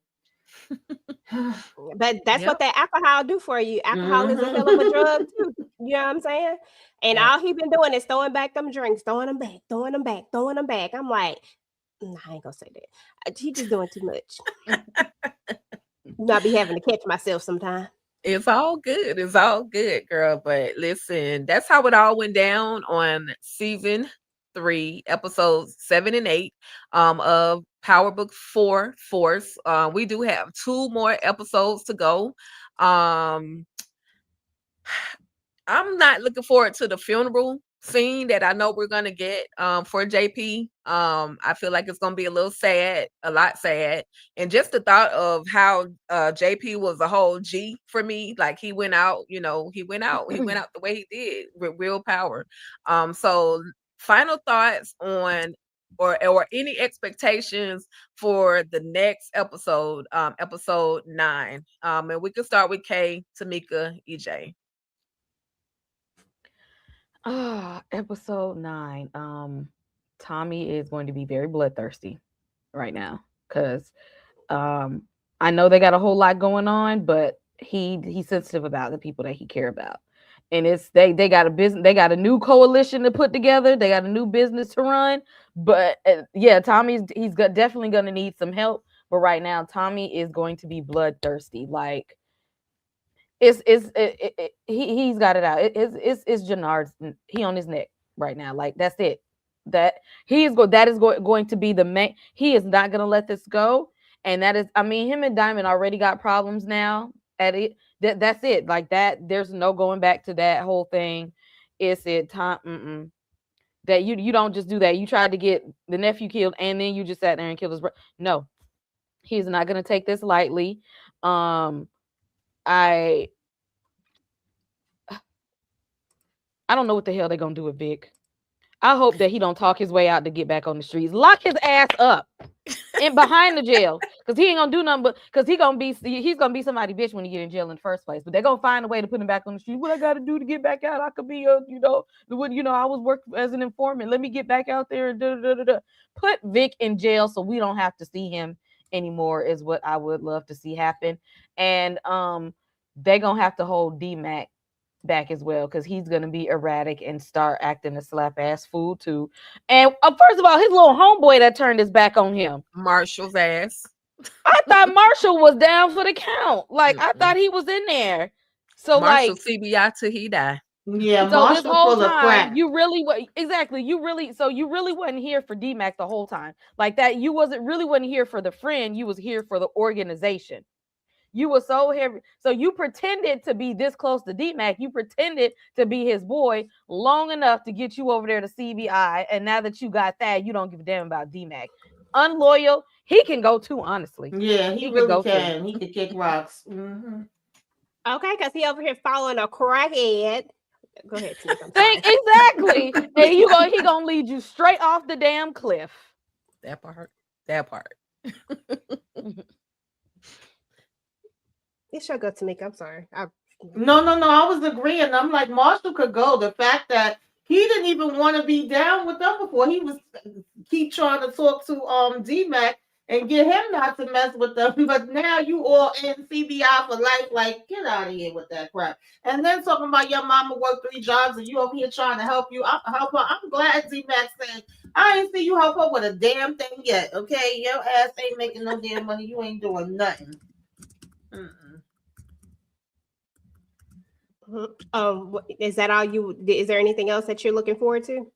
But that's what Yep. that alcohol do for you. Alcohol is a hell of a mhm. drug too. You know what I'm saying? And Yep. all he been doing is throwing back them drinks, throwing them back, throwing them back, throwing them back. I'm like, nah, I ain't gonna say that. He just doing too much. I be having to catch myself sometime. It's all good. It's all good, girl. But listen, that's how it all went down on season 3, episodes 7 and 8 of Power Book 4 Force. We do have 2 more episodes to go. Um I'm not looking forward to the funeral scene that I know we're gonna get for JP. I feel like it's gonna be a little sad, a lot sad. And just the thought of how JP was a whole G for me, like he went out, he went out the way he did with real power. So final thoughts on or any expectations for the next episode, episode 9. And we can start with Kay, Tamika, EJ. Episode 9. Tommy is going to be very bloodthirsty right now because um I know they got a whole lot going on, but he's sensitive about the people that he care about. And it's they got a business, they got a new coalition to put together, they got a new business to run. But yeah, he's definitely gonna need some help. But right now, Tommy is going to be bloodthirsty. Like he's got it out. It's Jannard's, he on his neck right now. Like that's it. That is going to be the main. He is not going to let this go. And that is, I mean, him and Diamond already got problems now at it. That's it. Like that, there's no going back to that whole thing. It's it time. That you don't just do that. You tried to get the nephew killed and then you just sat there and killed his brother. No, he's not going to take this lightly. Um, I I don't know what the hell they're gonna do with Vic. I hope that he don't talk his way out to get back on the streets. Lock his ass up and behind the jail, because he ain't gonna do nothing. But because he's gonna be somebody bitch when he get in jail in the first place. But they're gonna find a way to put him back on the street. What I gotta do to get back out? I could be I was working as an informant. Let me get back out there and put Vic in jail so we don't have to see him anymore. Is what I would love to see happen. And they're gonna have to hold D-Mac back as well, because he's gonna be erratic and start acting a slap ass fool too. And first of all, his little homeboy that turned his back on him. Marshall's ass. I thought Marshall was down for the count. Like I Mm-mm. thought he was in there. So Marshall like CBI till he die. Yeah, so this Marshall whole full of time crap. you really exactly you really wasn't here for D-Mac the whole time. Like that you wasn't here for the friend, you was here for the organization. You were so heavy. So you pretended to be this close to D-Mac. You pretended to be his boy long enough to get you over there to CBI. And now that you got that, you don't give a damn about D-Mac. Unloyal. He can go too, honestly. Yeah, he He could really go too. can. He could kick rocks. Okay, because he over here following a crackhead Go ahead, Sneak. I'm sorry. Exactly. And he gonna lead you straight off the damn cliff. That part. That part. It should go to Tamika. I'm sorry. No. I was agreeing. I'm like, Marshall could go. The fact that he didn't even want to be down with them before, he was keep trying to talk to D-Mac and get him not to mess with them. But now you all in CBI for life. Like, get out of here with that crap. And then talking about your mama worked 3 jobs and you over here trying to help her. I'm glad D-Mac said, I ain't see you help her with a damn thing yet. Okay, your ass ain't making no damn money. You ain't doing nothing. Is that all is there anything else that you're looking forward to?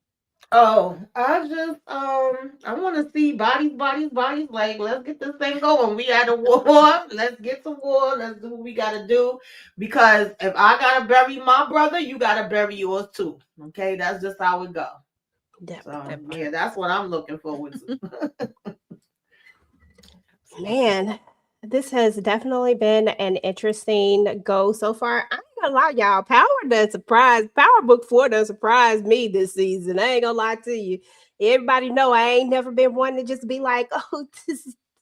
Oh, I just I want to see bodies. Like, let's get this thing going. We at a war. Let's get some war. Let's do what we gotta do. Because if I gotta bury my brother, you gotta bury yours too. Okay, that's just how it go. Yeah, that's what I'm looking forward to. Man, this has definitely been an interesting go so far. I ain't gonna lie, y'all. Power Book 4 done surprised me this season. I ain't gonna lie to you. Everybody know I ain't never been one to just be like, oh,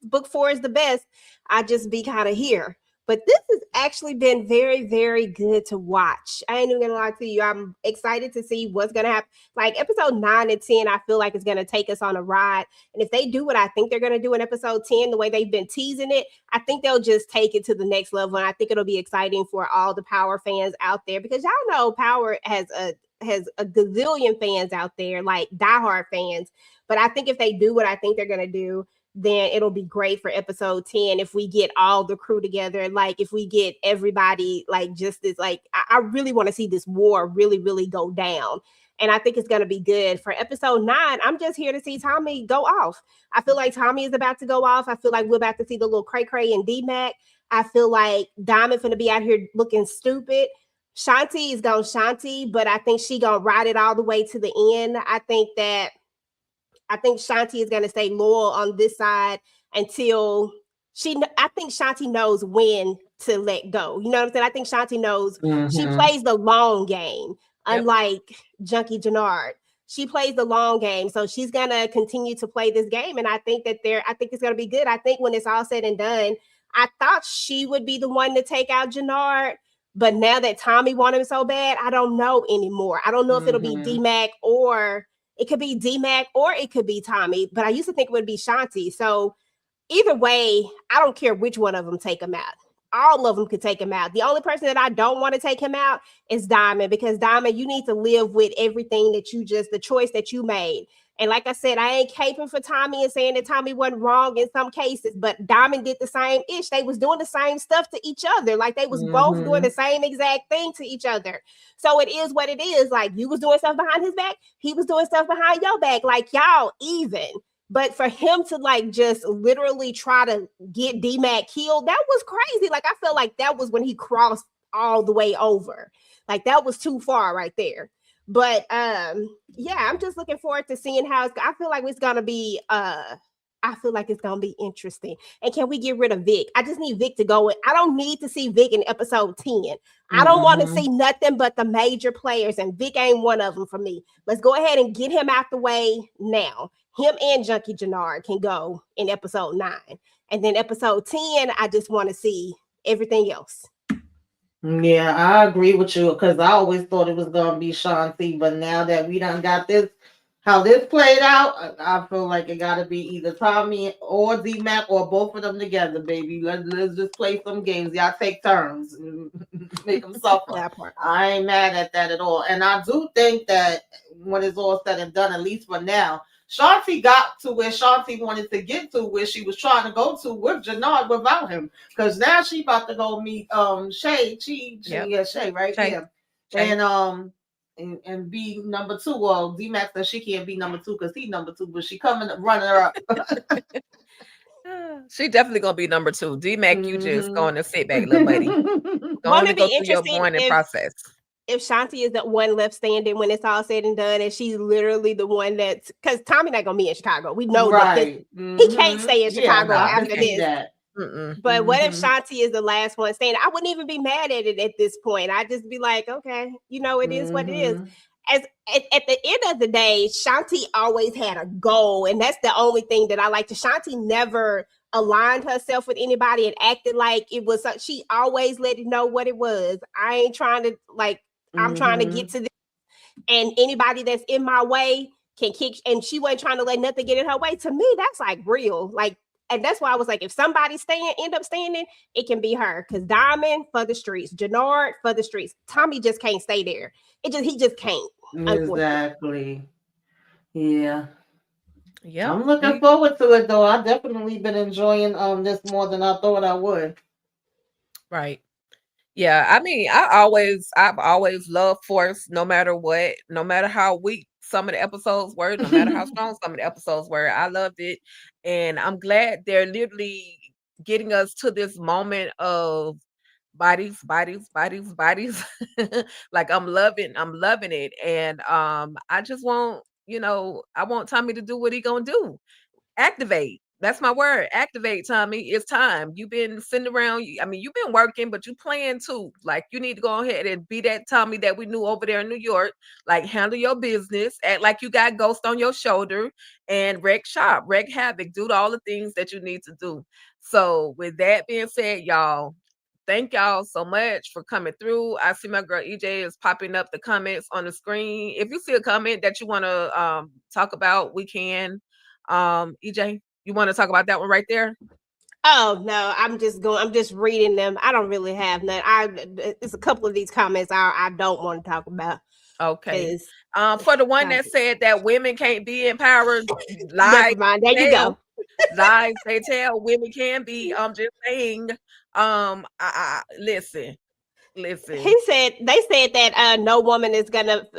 book 4 is the best. I just be kind of here. But this has actually been very, very good to watch. I ain't even gonna lie to you. I'm excited to see what's gonna happen. Like episode 9 and 10, I feel like it's gonna take us on a ride. And if they do what I think they're gonna do in episode 10, the way they've been teasing it, I think they'll just take it to the next level. And I think it'll be exciting for all the Power fans out there, because y'all know Power has a gazillion fans out there, like diehard fans. But I think if they do what I think they're gonna do, then it'll be great for episode 10 if we get all the crew together. Like if we get everybody, like just this, like I really want to see this war really, really go down. And I think it's going to be good. For episode 9, I'm just here to see Tommy go off. I feel like Tommy is about to go off. I feel like we're about to see the little cray and D-Mac. I feel like Diamond's going to be out here looking stupid. Shanti is going Shanti, but I think she going to ride it all the way to the end. I think Shanti is going to stay loyal on this side until I think Shanti knows when to let go. You know what I'm saying? I think Shanti knows she plays the long game, unlike Junkie Jannard. She plays the long game. So she's going to continue to play this game. And I think it's going to be good. I think when it's all said and done, I thought she would be the one to take out Jannard. But now that Tommy wanted him so bad, I don't know anymore. I don't know if it'll be D-Mac or... It could be D-Mac or it could be Tommy, but I used to think it would be Shanti. So either way, I don't care which one of them take him out. All of them could take him out. The only person that I don't want to take him out is Diamond, because Diamond, you need to live with everything that the choice that you made. And like I said, I ain't caping for Tommy and saying that Tommy wasn't wrong in some cases, but Diamond did the same ish. They was doing the same stuff to each other. Like they was both doing the same exact thing to each other. So it is what it is. Like you was doing stuff behind his back. He was doing stuff behind your back. Like y'all even. But for him to like just literally try to get D-Mac killed, that was crazy. Like I felt like that was when he crossed all the way over. Like that was too far right there. But yeah, I'm just looking forward to seeing how I feel like it's gonna be interesting. And can we get rid of Vic? I just need Vic to go in. I don't need to see Vic in episode 10. I don't want to see nothing but the major players, and Vic ain't one of them for me. Let's go ahead and get him out the way now. Him and Junkie Jannard can go in episode 9. And then episode 10, I just want to see everything else. Yeah, I agree with you, because I always thought it was going to be Shanti, but now that we done got this, how this played out, I feel like it got to be either Tommy or D-Mac or both of them together, baby. Let's just play some games. Y'all take turns. Make them suffer. That part. I ain't mad at that at all. And I do think that when it's all said and done, at least for now, Shanti got to where Shanti wanted to get to, where she was trying to go to with Jannard without him. Because now she about to go meet Shay. Shay, right? Shay. Yeah. Shay. And be number 2. Well, D-Mac says she can't be number 2 because he's number 2, but she coming running her up. She definitely gonna be number 2. D-Mac, you just going to sit back, little buddy. Going to go through your mourning process. If Shanti is the one left standing when it's all said and done, and she's literally the one that's, because Tommy not gonna be in Chicago. We know that he can't stay in Chicago after this. But what if Mm-hmm. Shanti is the last one standing? I wouldn't even be mad at it at this point. I'd just be like, okay, it is what it is. As at the end of the day, Shanti always had a goal, and that's the only thing that I like. Shanti never aligned herself with anybody and acted like it was. She always let it know what it was. I ain't trying to I'm trying to get to this, and anybody that's in my way can kick. And she wasn't trying to let nothing get in her way. To me, that's like real, and that's why I was like, if somebody end up standing, it can be her. Because Diamond for the streets, Jannard for the streets. Tommy just can't stay there. He just can't. Exactly. Yeah. Yeah. I'm looking forward to it though. I definitely been enjoying this more than I thought I would. Right. Yeah, I mean, I've always loved Force, no matter what, no matter how weak some of the episodes were, no matter how strong some of the episodes were. I loved it, and I'm glad they're literally getting us to this moment of bodies. Like I'm loving it, and I just want, I want Tommy to do what he gonna do. Activate. That's my word. Activate, Tommy. It's time. You've been sitting around. I mean, you've been working, but you playing too. Like, you need to go ahead and be that Tommy that we knew over there in New York. Like, handle your business. Act like you got Ghost on your shoulder, and wreck shop, wreck havoc. Do all the things that you need to do. So, with that being said, y'all, thank y'all so much for coming through. I see my girl EJ is popping up the comments on the screen. If you see a comment that you want to talk about, we can. EJ, you want to talk about that one right there? Oh no, I'm just reading them. I don't really have none. It's a couple of these comments I don't want to talk about. Okay. For the one that said that women can't be empowered, never mind. There you go. Lies they tell, women can be. I'm just saying. Listen. They said that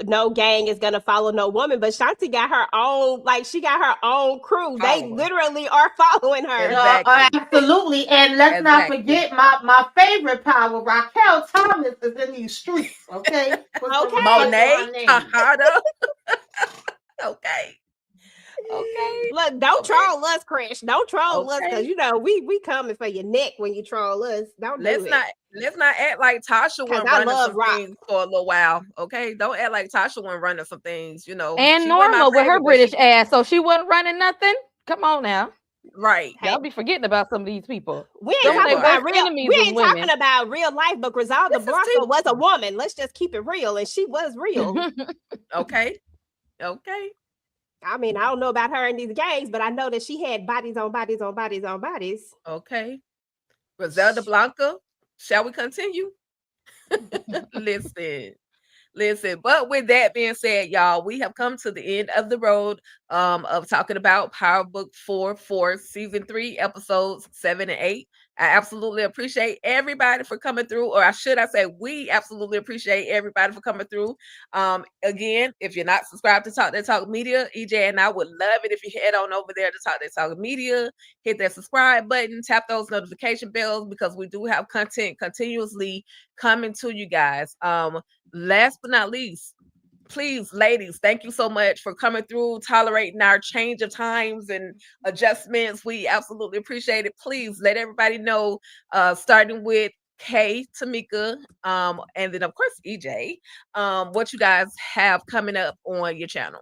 no gang is gonna follow no woman, but Shanti got her own, she got her own crew. They literally are following her. Exactly. Absolutely. And let's not forget my favorite power, Raquel Thomas, is in these streets. Okay. Monet Tejada. Okay. Look, don't troll us, Chris. Don't troll us, because we coming for your neck when you troll us. Let's not act like Tasha wasn't running some things for a little while. Okay, don't act like Tasha wasn't running some things. And Norma with her British ass, so she wasn't running nothing. Come on now. Right. Y'all be forgetting about some of these people. We ain't talking about real life, but Griselda Blanco was a woman. Let's just keep it real, and she was real. Okay. I mean, I don't know about her in these gangs, but I know that she had bodies on bodies on bodies on bodies. Okay. Griselda Blanca, shall we continue? Listen, but with that being said, y'all, we have come to the end of the road of talking about Power Book 4 Season 3, Episodes 7 and 8. I absolutely appreciate everybody for coming through, or should I say, we absolutely appreciate everybody for coming through. Again, if you're not subscribed to Talk That Talk Media, EJ and I would love it if you head on over there to Talk That Talk Media, hit that subscribe button, tap those notification bells, because we do have content continuously coming to you guys. Last but not least, please, ladies, thank you so much for coming through, tolerating our change of times and adjustments. We absolutely appreciate it. Please let everybody know, starting with Kay, Tamika, and then of course EJ, what you guys have coming up on your channel.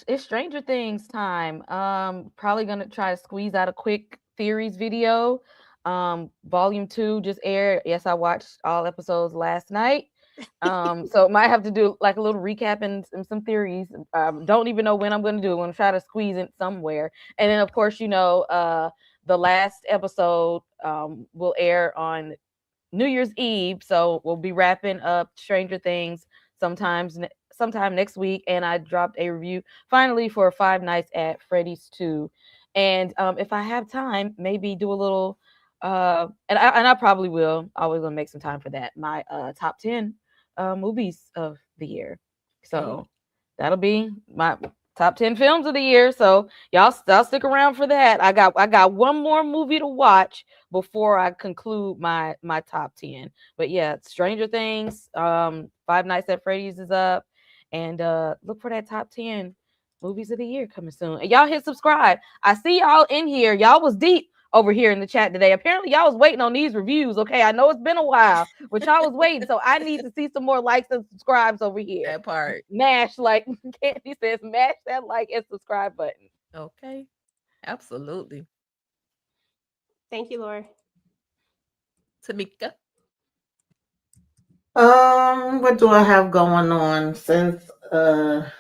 It's Stranger Things time. Probably gonna try to squeeze out a quick theories video. Volume 2 just aired. Yes, I watched all episodes last night. So might have to do like a little recap and some theories. Don't even know when I'm gonna do it. I'm gonna try to squeeze it somewhere. And then of course, the last episode will air on New Year's Eve. So we'll be wrapping up Stranger Things sometime next week. And I dropped a review finally for Five Nights at Freddy's 2. And if I have time, maybe do a little and I probably will. Always gonna make some time for that. My top 10 movies of the year. So that'll be my top 10 films of the year. So y'all stick around for that. I got one more movie to watch before I conclude my top 10. But yeah, Stranger Things, Five Nights at Freddy's is up, and look for that top 10 movies of the year coming soon. And y'all hit subscribe. I see y'all in here. Y'all was deep over here in the chat today. Apparently, y'all was waiting on these reviews. Okay, I know it's been a while, but y'all was waiting, so I need to see some more likes and subscribes over here. That part. Mash like Candy says, mash that like and subscribe button. Okay. Absolutely. Thank you, Laura. Tamika. What do I have going on? Since a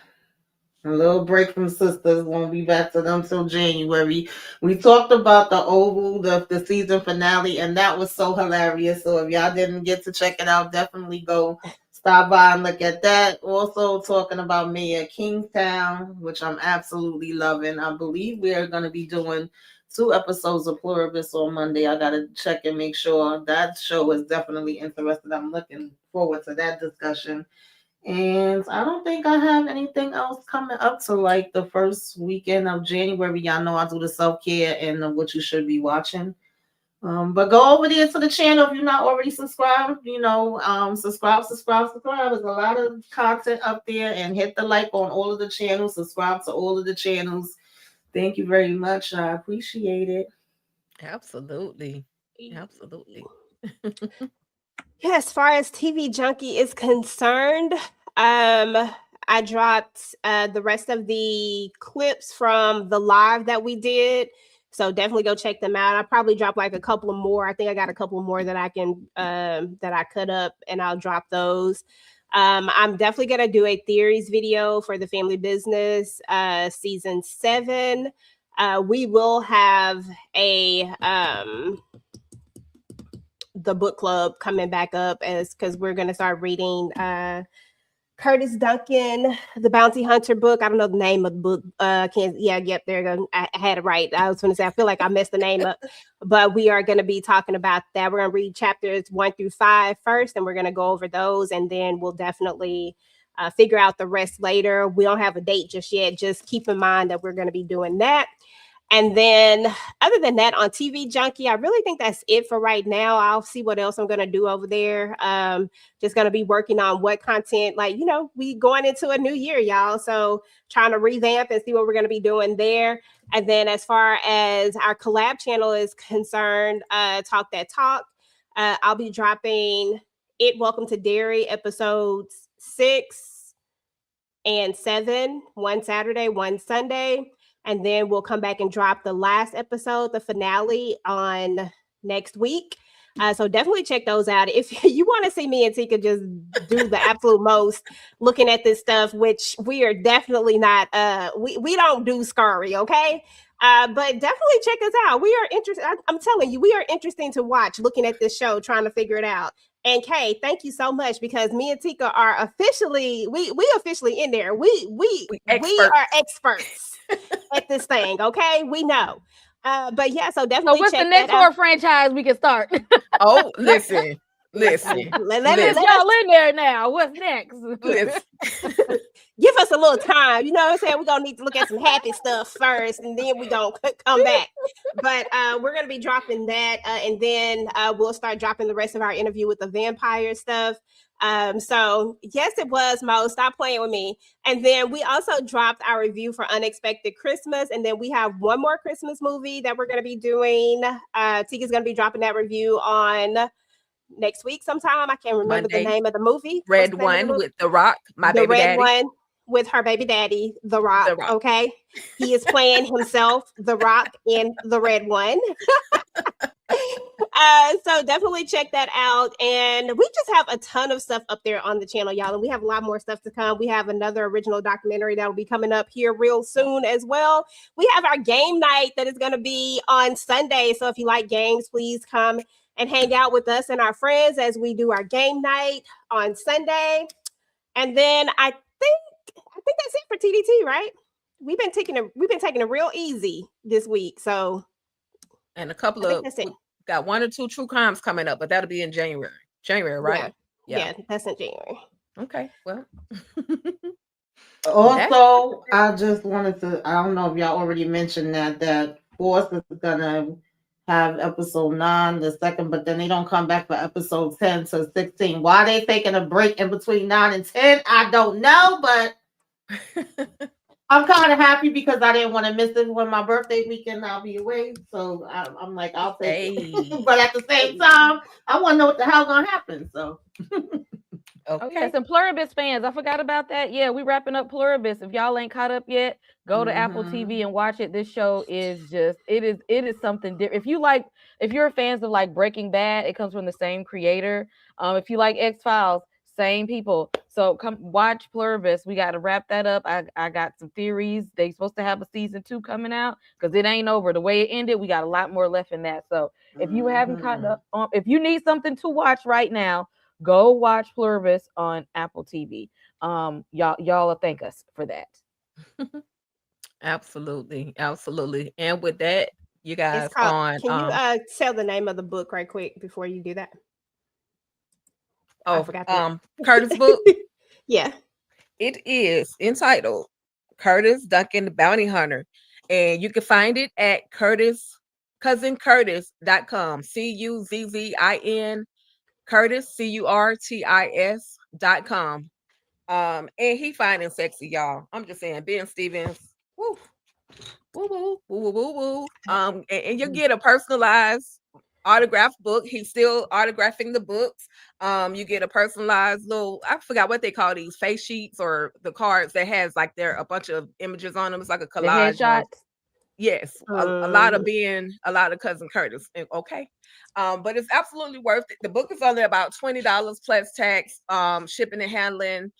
little break from sisters, won't be back to them till January. We talked about the Oval, the season finale, and that was so hilarious. So if y'all didn't get to check it out, definitely go stop by and look at that. Also talking about Mayor Kingstown, which I'm absolutely loving. I believe we are going to be doing 2 episodes of Pluribus on Monday. I got to check and make sure. That show is definitely interesting. I'm looking forward to that discussion. And I don't think I have anything else coming up to like the first weekend of January. Y'all know I do the self-care and what you should be watching. But go over there to the channel if you're not already subscribed. Subscribe. There's a lot of content up there, and hit the like on all of the channels. Subscribe to all of the channels. Thank you very much. I appreciate it. Absolutely. Absolutely. Yeah, as far as TV Junkie is concerned, I dropped the rest of the clips from the live that we did. So definitely go check them out. I probably dropped like a couple of more. I think I got a couple more that I can that I cut up, and I'll drop those. I'm definitely gonna do a theories video for the family business season 7. We will have a the book club coming back up because we're going to start reading Curtis Duncan, the Bounty Hunter book. I don't know the name of the book. Yep, there you go. I had it right. I was going to say, I feel like I messed the name up, but we are going to be talking about that. We're going to read chapters 1 through 5 first, and we're going to go over those, and then we'll definitely figure out the rest later. We don't have a date just yet. Just keep in mind that we're going to be doing that. And then other than that, on TV Junkie, I really think that's it for right now. I'll see what else I'm going to do over there. Just going to be working on what content, we going into a new year, y'all. So trying to revamp and see what we're going to be doing there. And then as far as our collab channel is concerned, Talk That Talk, I'll be dropping It Welcome to Dairy episodes 6 and 7, one Saturday, one Sunday. And then we'll come back and drop the last episode, the finale, on next week. So definitely check those out. If you want to see me and Tika just do the absolute most looking at this stuff, which we are definitely not, we don't do scurry, okay? But definitely check us out. We are interested. I'm telling you, we are interesting to watch looking at this show, trying to figure it out. And Kay, thank you so much, because me and Tika are officially, we officially in there. We are experts at this thing, okay? We know. But yeah, so definitely. So what's the next horror franchise we can start? Oh, listen. Let y'all in there now. What's next? Give us a little time. You know what I'm saying? We're gonna need to look at some happy stuff first, and then we're gonna come back. But we're gonna be dropping that, and then we'll start dropping the rest of our interview with the vampire stuff. So yes, it was Mo. Stop playing with me. And then we also dropped our review for Unexpected Christmas, and then we have one more Christmas movie that we're gonna be doing. Tika's gonna be dropping that review on next week sometime. I can't remember Monday. The name of the movie. Red One with The Rock, my baby daddy. The red one with her baby daddy, The Rock. Okay, he is playing himself, The Rock, in the red one. So definitely check that out. And we just have a ton of stuff up there on the channel, y'all. And we have a lot more stuff to come. We have another original documentary that will be coming up here real soon as well. We have our game night that is going to be on Sunday. So if you like games, please come and hang out with us and our friends as we do our game night on Sunday. And then I think that's it for TDT, right? We've been taking it real easy this week. So, and a couple of got 1 or 2 true crimes coming up, but that'll be in January. Right? Yeah, that's in January. Okay, well. Also, I just wanted to, I don't know if y'all already mentioned that Force is gonna have episode 9, the second, but then they don't come back for episode 10 to 16. Why they taking a break in between 9 and 10, I don't know, but I'm kind of happy because I didn't want to miss it when my birthday weekend. I'll be away, so I'm like, I'll take Hey, it. But at the same time, I want to know what the hell gonna happen. So Oh yes, okay. and Pluribus fans, I forgot about that. Yeah, we wrapping up Pluribus. If y'all ain't caught up yet, go to Apple TV and watch it. This show is just it is something different. If you're fans of like Breaking Bad, it comes from the same creator. If you like X Files, same people. So come watch Pluribus. We got to wrap that up. I got some theories. They supposed to have a season 2 coming out because it ain't over. The way it ended, we got a lot more left in that. So if you haven't caught up, if you need something to watch right now, go watch Pluribus on Apple TV. Y'all will thank us for that. Absolutely, absolutely. And with that, you It's guys called. on Can you tell the name of the book right quick before you do that? I oh forgot the Curtis book. yeah. It is entitled Curtis Duncan the Bounty Hunter. And you can find it at cousincurtis.com. CUZZIN Curtis CURTIS.com. And he fine and sexy, y'all. I'm just saying, Ben Stevens. Woo, woo, woo, woo, woo, woo, woo. And you get a personalized autographed book. He's still autographing the books. You get a personalized little, I forgot what they call these face sheets or the cards that has like there a bunch of images on them. It's like a The collage of, headshots. yes, a lot of cousin Curtis. Okay. But it's absolutely worth it. The book is only about $20 plus tax, shipping and handling.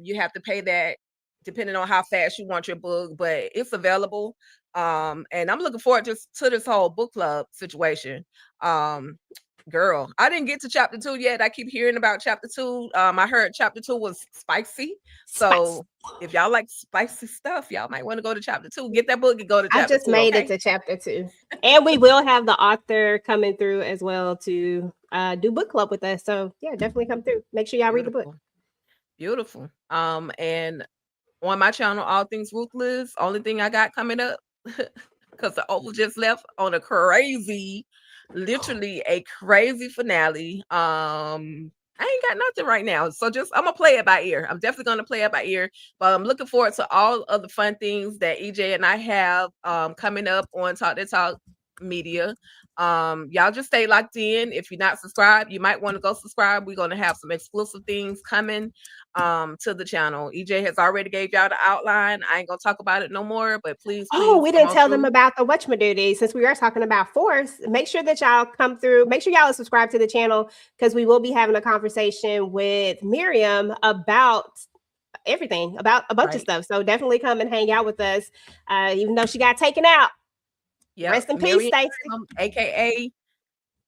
You have to pay that depending on how fast you want your book, but it's available. And I'm looking forward to this whole book club situation. Um, Girl, I didn't get to chapter 2 yet. I keep hearing about chapter 2. I heard chapter 2 was spicy. Spice. So if y'all like spicy stuff, y'all might want to go to chapter 2. Get that book and go to I chapter just 2, made it okay? to chapter 2. And we will have the author coming through as well to do book club with us. So yeah, definitely come through. Make sure y'all read the book. Beautiful. Beautiful. And on my channel, All Things Ruthless, only thing I got coming up, because the Oval just left on a crazy, literally a crazy finale. I ain't got nothing right now. So just I'm gonna play it by ear. I'm definitely gonna play it by ear. But I'm looking forward to all of the fun things that EJ and I have coming up on Talk to Talk Media. Y'all just stay locked in. If you're not subscribed, you might want to go subscribe. We're gonna have some exclusive things coming to the channel. EJ has already gave y'all the outline. I ain't gonna talk about it no more, but please Oh, we come didn't on tell them through. about the whatchamadoodie since we are talking about force. Make sure that y'all come through. Make sure y'all subscribe to the channel because we will be having a conversation with Miriam about everything, about a bunch of Right. stuff. So definitely come and hang out with us. Even though she got taken out. Yep. Rest in peace, Miriam, Stacy.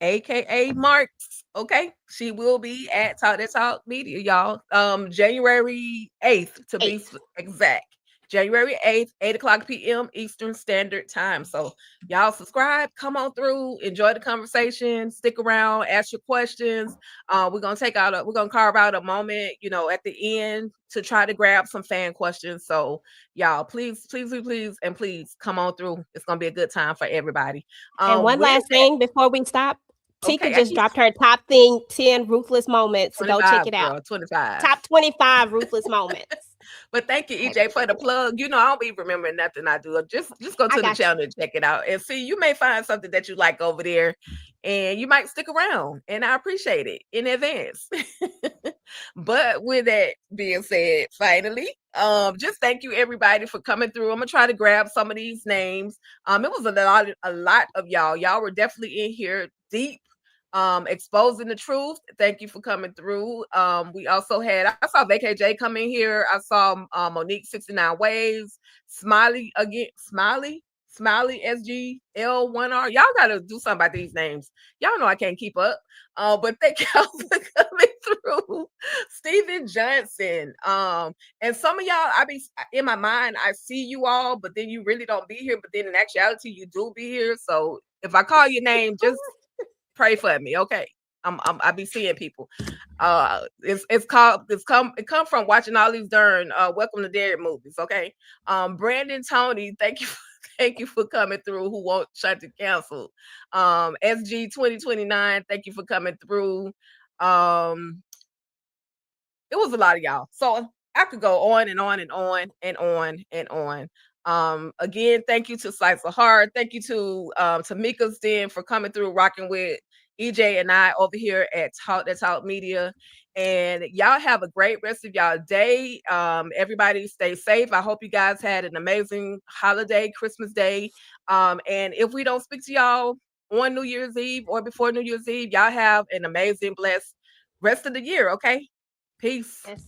aka Marks. Okay. She will be at Talk That Talk Media, y'all. January 8th to be 8th. exact. January 8th, 8 o'clock p.m. Eastern Standard Time. So y'all subscribe, come on through, enjoy the conversation, stick around, ask your questions. We're gonna carve out a moment, at the end to try to grab some fan questions. So y'all, please, please, please, please, and please come on through. It's gonna be a good time for everybody. And one With last thing before we stop. Tika okay, I just keep dropped her top 10 ruthless moments. Go check 25, it out. girl, 25. Top 25 ruthless moments. But thank you, I had to EJ, for check the it out. plug. I don't be remembering nothing I do. Just go I to the got you. channel and check it out. And see, you may find something that you like over there, and you might stick around. And I appreciate it in advance. But with that being said, finally, just thank you everybody for coming through. I'm gonna try to grab some of these names. It was a lot of y'all. Y'all were definitely in here deep, exposing the truth. Thank you for coming through. We also had, I saw VKJ come in here. I saw Monique 69 Waves, Smiley again, Smiley SGL1R. Y'all gotta do something about these names. Y'all know I can't keep up. But thank y'all for coming through. Stephen Johnson. And some of y'all, I be in my mind, I see you all, but then you really don't be here. But then in actuality, you do be here. So if I call your name, just pray for me, okay? I be seeing people. It come from watching all these darn Welcome to Derry movies, okay? Brandon Tony, thank you. Thank you for coming through. Who won't shut to cancel? SG 2029, thank you for coming through. It was a lot of y'all. So I could go on and on and on and on and on. Again, thank you to Slice of Heart. Thank you to Tamika's Den for coming through, rocking with EJ and I over here at Talk That Talk Media. And y'all have a great rest of y'all day. Everybody stay safe. I hope you guys had an amazing holiday, Christmas Day. And if we don't speak to y'all on New Year's Eve or before New Year's Eve, y'all have an amazing, blessed rest of the year. Okay. Peace. Yes.